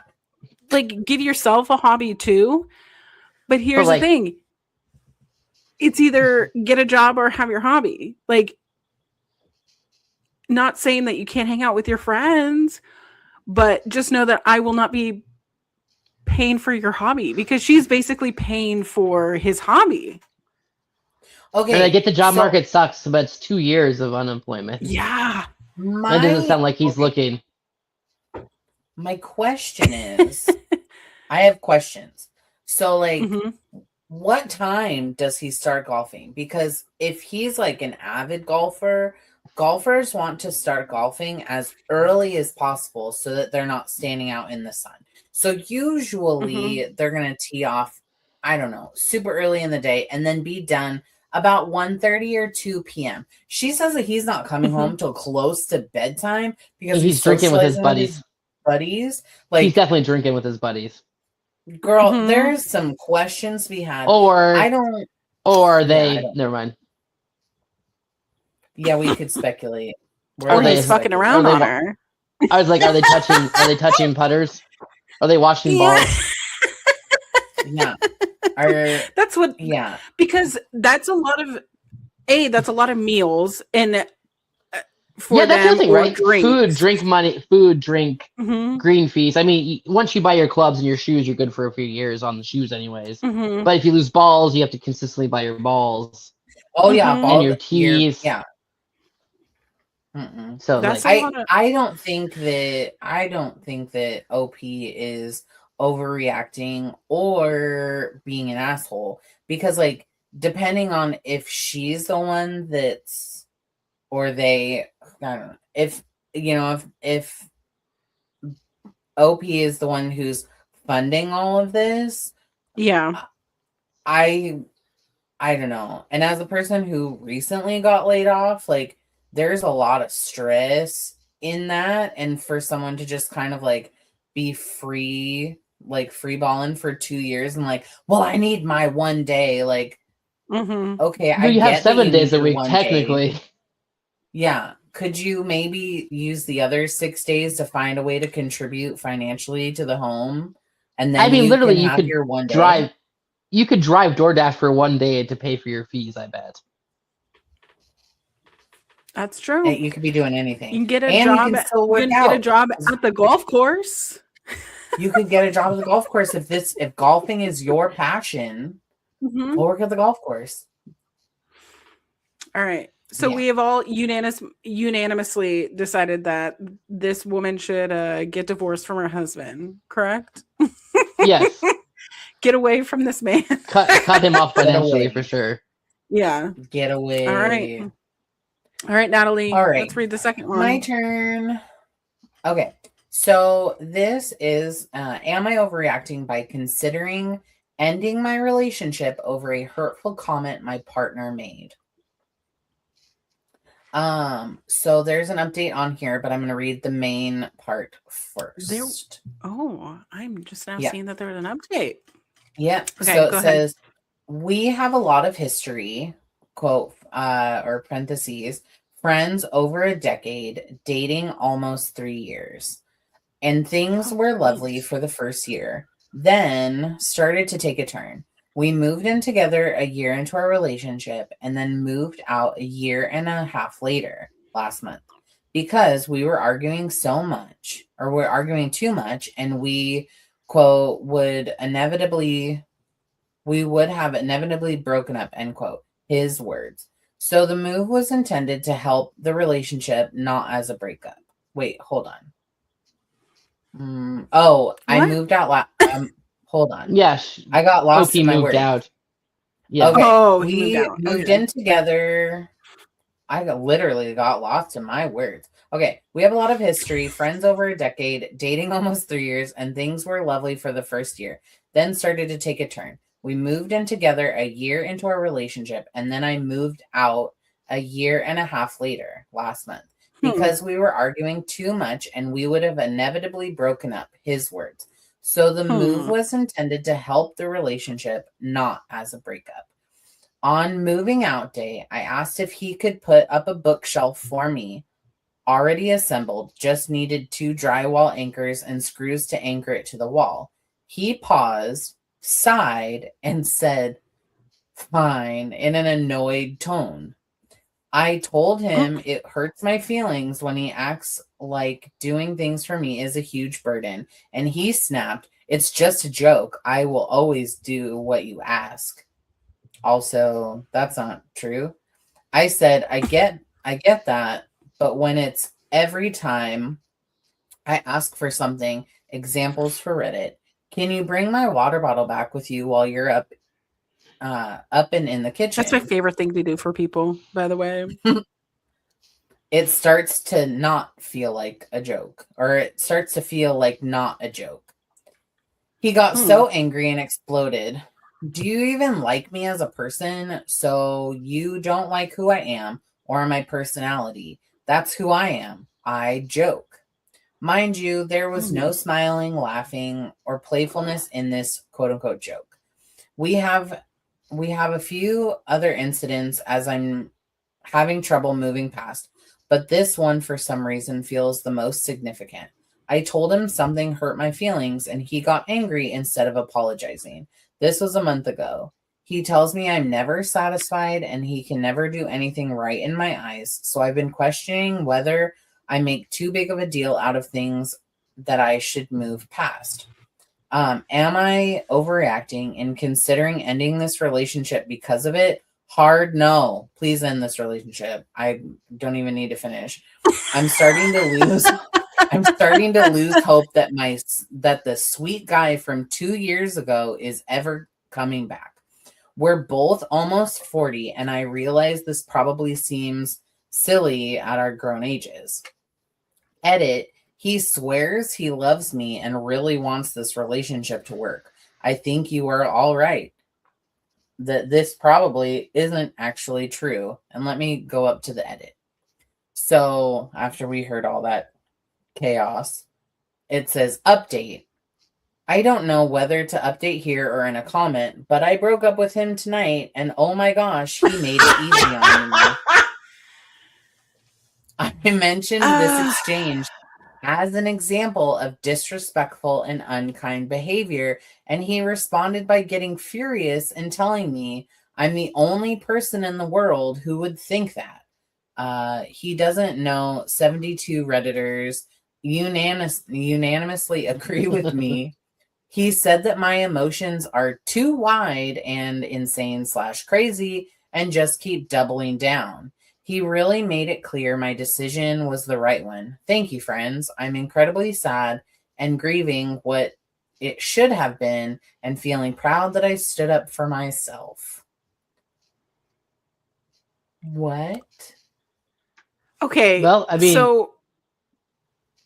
like, give yourself a hobby too. But here's like, the thing: it's either get a job or have your hobby. Like, not saying that you can't hang out with your friends, but just know that I will not be paying for your hobby, because she's basically paying for his hobby. Okay. And I get the job market sucks, but it's 2 years of unemployment. Yeah. That doesn't sound like he's looking. My question is, I have questions. So like, what time does he start golfing? Because if he's like an avid golfer, golfers want to start golfing as early as possible so that they're not standing out in the sun. So usually they're going to tee off, I don't know, super early in the day and then be done about 1:30 or 2 p.m. She says that he's not coming home till close to bedtime because he's drinking with his buddies. Like, he's definitely drinking with his buddies. Girl, there's some questions we had. Or are they? Yeah, never mind. Yeah, we could speculate. Or he's fucking around on her. I was like, are they touching? Are they touching putters? Are they washing balls? Yeah. That's what. Yeah. Because that's a lot of meals and for that's them, the thing, right? Drinks. Food, drink money, green fees. I mean, once you buy your clubs and your shoes, you're good for a few years on the shoes, anyways. But if you lose balls, you have to consistently buy your balls. Oh yeah, and your tees. Yeah. So that's like, I don't think that OP is overreacting or being an asshole, because like, depending on if she's the one that's, or they, I don't know, if OP is the one who's funding all of this, I don't know. And as a person who recently got laid off, like, there's a lot of stress in that, and for someone to just kind of like be free balling for 2 years and like, well, I need my 1 day, like, okay, but you have 7 days a week technically. Yeah. Could you maybe use the other 6 days to find a way to contribute financially to the home? And then literally you could your 1 day. Drive. You could drive DoorDash for 1 day to pay for your fees, I bet. That's true. And you could be doing anything. You can get a job. You can get a job at the golf course. You could get a job at the golf course if golfing is your passion. Go work at the golf course. All right. So we have all unanimously decided that this woman should get divorced from her husband, correct? Yes. Get away from this man. Cut him off financially for sure. Yeah. Get away. All right, Natalie. All right. Let's read the second one. My turn. Okay. So this is, am I overreacting by considering ending my relationship over a hurtful comment my partner made? So there's an update on here, but I'm going to read the main part first. I'm just now seeing that there was an update. Yeah. Okay, so go it says, we have a lot of history, quote, or parentheses, friends over a decade, dating almost 3 years. And things were lovely for the first year. then started to take a turn. We moved in together a year into our relationship and then moved out a year and a half later last month because we were arguing so much, or we're arguing too much, and we, quote, we would have inevitably broken up, end quote, his words. So the move was intended to help the relationship, not as a breakup. Wait, hold on. I What? moved out. Hold on. Yes. I got lost OP in my moved words. out. Yeah. Okay. Oh, he We moved out. moved Okay. in together. Literally got lost in my words. Okay. We have a lot of history, friends over a decade, dating almost 3 years, and things were lovely for the first year, then started to take a turn. We moved in together a year into our relationship, and then I moved out a year and a half later last month because we were arguing too much and we would have inevitably broken up, his words. So the move was intended to help the relationship, not as a breakup. On moving out day, I asked if he could put up a bookshelf for me, already assembled, just needed 2 drywall anchors and screws to anchor it to the wall. He paused, sighed, and said, "Fine," in an annoyed tone. I told him it hurts my feelings when he acts like doing things for me is a huge burden, and he snapped, "It's just a joke. I will always do what you ask." Also, that's not true. I said, I get that, but when it's every time I ask for something, examples for Reddit, can you bring my water bottle back with you while you're up and in the kitchen? That's my favorite thing to do for people, by the way. It starts to not feel like a joke, or it starts to feel like not a joke. He got so angry and exploded. Do you even like me as a person? So you don't like who I am or my personality. That's who I am. I joke. Mind you, there was no smiling, laughing, or playfulness in this quote unquote joke. We have a few other incidents as I'm having trouble moving past, but this one for some reason feels the most significant. I told him something hurt my feelings and he got angry instead of apologizing. This was a month ago. He tells me I'm never satisfied and he can never do anything right in my eyes. So I've been questioning whether I make too big of a deal out of things that I should move past. Am I overreacting and considering ending this relationship because of it? Hard no. Please end this relationship. I don't even need to finish. I'm starting to lose hope that the sweet guy from 2 years ago is ever coming back. We're both almost 40 and I realize this probably seems silly at our grown ages. Edit, he swears he loves me and really wants this relationship to work. I think you are all right. That this probably isn't actually true. And let me go up to the edit. So after we heard all that chaos, it says update. I don't know whether to update here or in a comment, but I broke up with him tonight and oh my gosh, he made it easy on me. I mentioned this exchange as an example of disrespectful and unkind behavior, and he responded by getting furious and telling me I'm the only person in the world who would think that. He doesn't know 72 Redditors unanimously agree with me. He said that my emotions are too wide and insane/crazy and just keep doubling down. He really made it clear my decision was the right one. Thank you, friends. I'm incredibly sad and grieving what it should have been and feeling proud that I stood up for myself. What? Okay. Well, I mean, so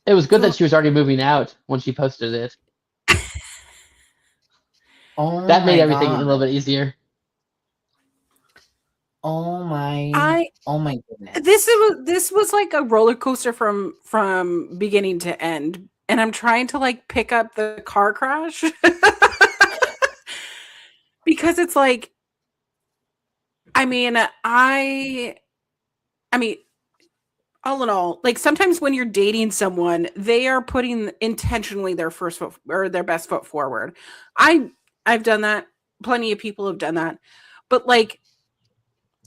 it was good that she was already moving out when she posted it. Oh, that made my everything God. a little bit easier. Oh my goodness. this was like a roller coaster from beginning to end, and I'm trying to like pick up the car crash because it's like, I mean, all in all, like sometimes when you're dating someone, they are putting intentionally their first foot or their best foot forward. I've done that. Plenty of people have done that. But like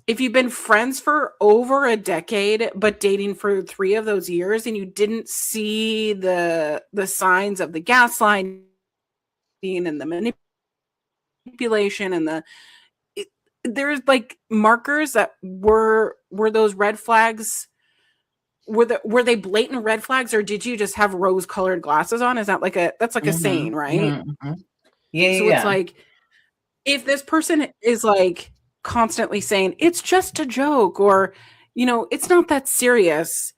if you've been friends for over a decade but dating for 3 of those years and you didn't see the signs of the gaslighting and the manipulation and there's like markers that were those red flags, were they blatant red flags, or did you just have rose colored glasses on? Is that like that's like a saying, right? Mm-hmm. Yeah. So it's like, if this person is like constantly saying it's just a joke, or it's not that serious,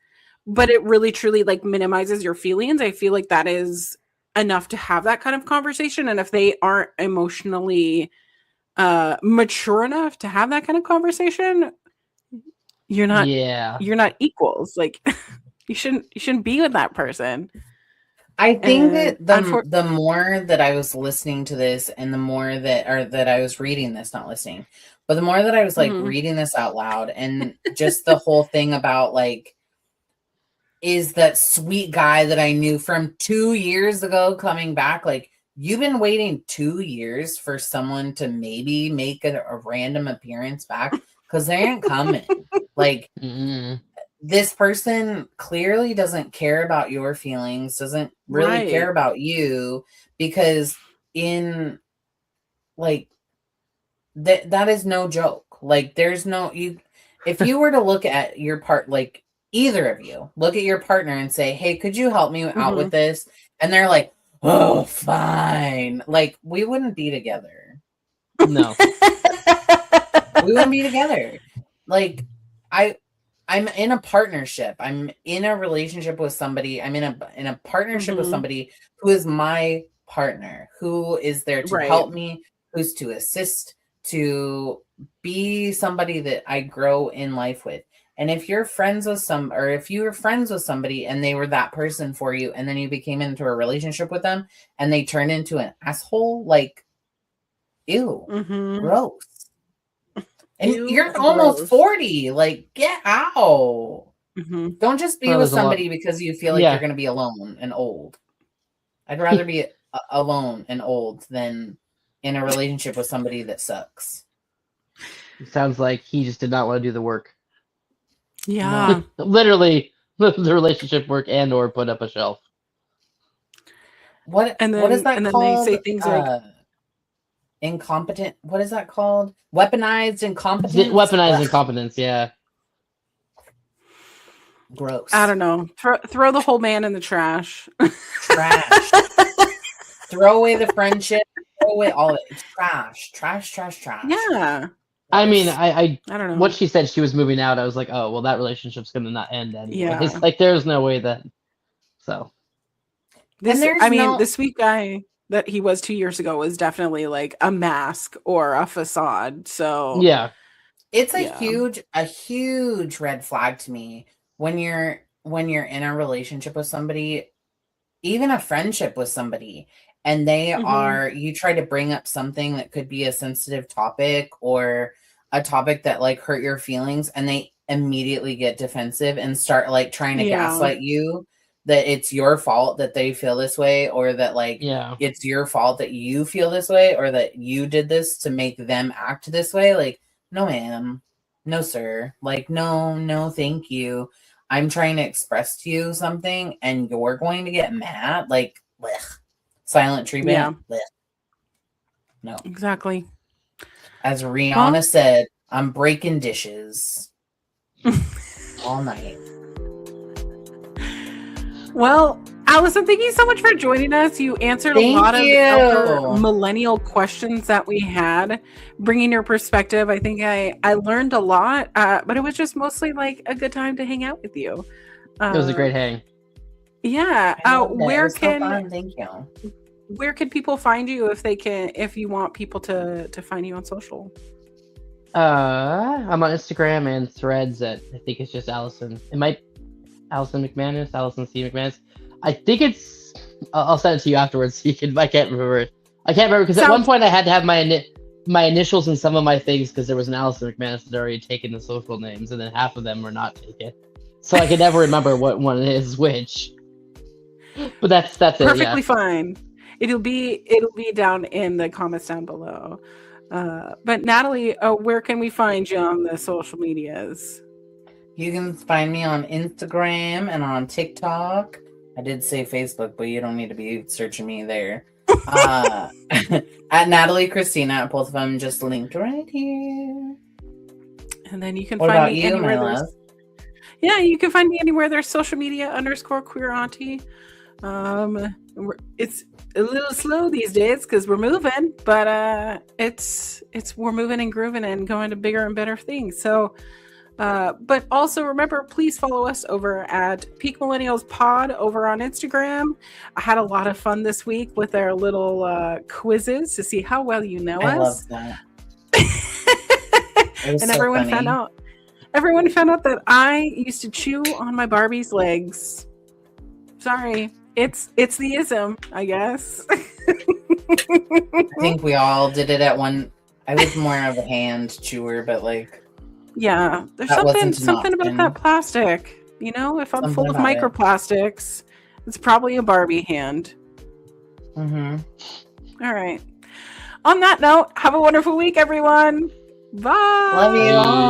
but it really truly like minimizes your feelings, I feel like that is enough to have that kind of conversation. And if they aren't emotionally mature enough to have that kind of conversation, you're not equals. Like you shouldn't be with that person. I think that the more that I was listening to this, and the more that I was reading this, not listening, but the more that I was like reading this out loud, and just the whole thing about like, is that sweet guy that I knew from 2 years ago coming back? Like, you've been waiting 2 years for someone to maybe make a random appearance back, because they ain't coming. Like, this person clearly doesn't care about your feelings, doesn't really care about you, because in like that is no joke. Like, there's no, if you were to look at your like either of you look at your partner and say, hey, could you help me out with this? And they're like, oh, fine. Like, we wouldn't be together. No. We wouldn't be together. Like, I'm in a partnership. I'm in a relationship with somebody. I'm in a partnership with somebody who is my partner, who is there to help me, who's to assist, to be somebody that I grow in life with. And if you're friends with if you were friends with somebody and they were that person for you, and then you became into a relationship with them and they turned into an asshole, like, ew, gross. And you're almost 40. Like, get out. Don't just be with somebody because you feel like you're going to be alone and old. I'd rather be alone and old than in a relationship with somebody that sucks. It sounds like he just did not want to do the work. Yeah. Literally, the relationship work and or put up a shelf. What is that and called? Then they say things like incompetent. What is that called? Weaponized incompetence. Weaponized incompetence. Yeah. Gross. I don't know. Throw the whole man in the trash. Trash. Throw away the friendship. Throw away all of it. It's trash. Trash. Yeah. I mean, I don't know. What she said, she was moving out. I was like, oh, well, that relationship's going to not end anyway. Yeah. It's like, there's no way that. So. This sweet guy that he was 2 years ago was definitely like a mask or a facade. So yeah, it's a huge red flag to me when you're in a relationship with somebody, even a friendship with somebody, and they you try to bring up something that could be a sensitive topic or a topic that like hurt your feelings, and they immediately get defensive and start like trying to gaslight you that it's your fault that they feel this way, or that like it's your fault that you feel this way, or that you did this to make them act this way. Like, no ma'am, no sir, like no thank you. I'm trying to express to you something and you're going to get mad. Like, blech. Silent treatment. Blech. No. Exactly. As Rihanna said, I'm breaking dishes all night. Well, Alyson, thank you so much for joining us. You answered a lot of our millennial questions that we had, bringing your perspective. I think I learned a lot, but it was just mostly like a good time to hang out with you. It was a great hang. Yeah. Thank you. Where can people find you if you want people to find you on social? I'm on Instagram and Threads at, I think it's just Alyson. It might Alyson McManus, Alyson C. McManus. I think it's. I'll send it to you afterwards. So you can. I can't remember it. I can't remember because at one point I had to have my initials in some of my things because there was an Alyson McManus that had already taken the social names, and then half of them were not taken. so I can never remember what one is which. But that's it. Perfectly fine. It'll be down in the comments down below. But Natalie, where can we find you on the social medias? You can find me on Instagram and on TikTok. I did say Facebook, but you don't need to be searching me there. At Natalie Christina, both of them just linked right here. And then you can What find about me you, anywhere my there's love? Yeah, you can find me anywhere there's social media _queer auntie. It's a little slow these days because we're moving, but we're moving and grooving and going to bigger and better things. So but also remember, please follow us over at Peak Millennials Pod over on Instagram. I had a lot of fun this week with our little quizzes to see how well you know I us. love that. And so everyone funny. found out. Everyone found out that I used to chew on my Barbie's legs. Sorry, it's the ism, I guess. I think we all did it at one. I was more of a hand chewer, but like, yeah, there's that wasn't something about an that option. plastic. You know, if I'm Something full of about it. microplastics, it's probably a Barbie hand. Mm-hmm. All right. On that note, have a wonderful week, everyone. Bye. Love you all.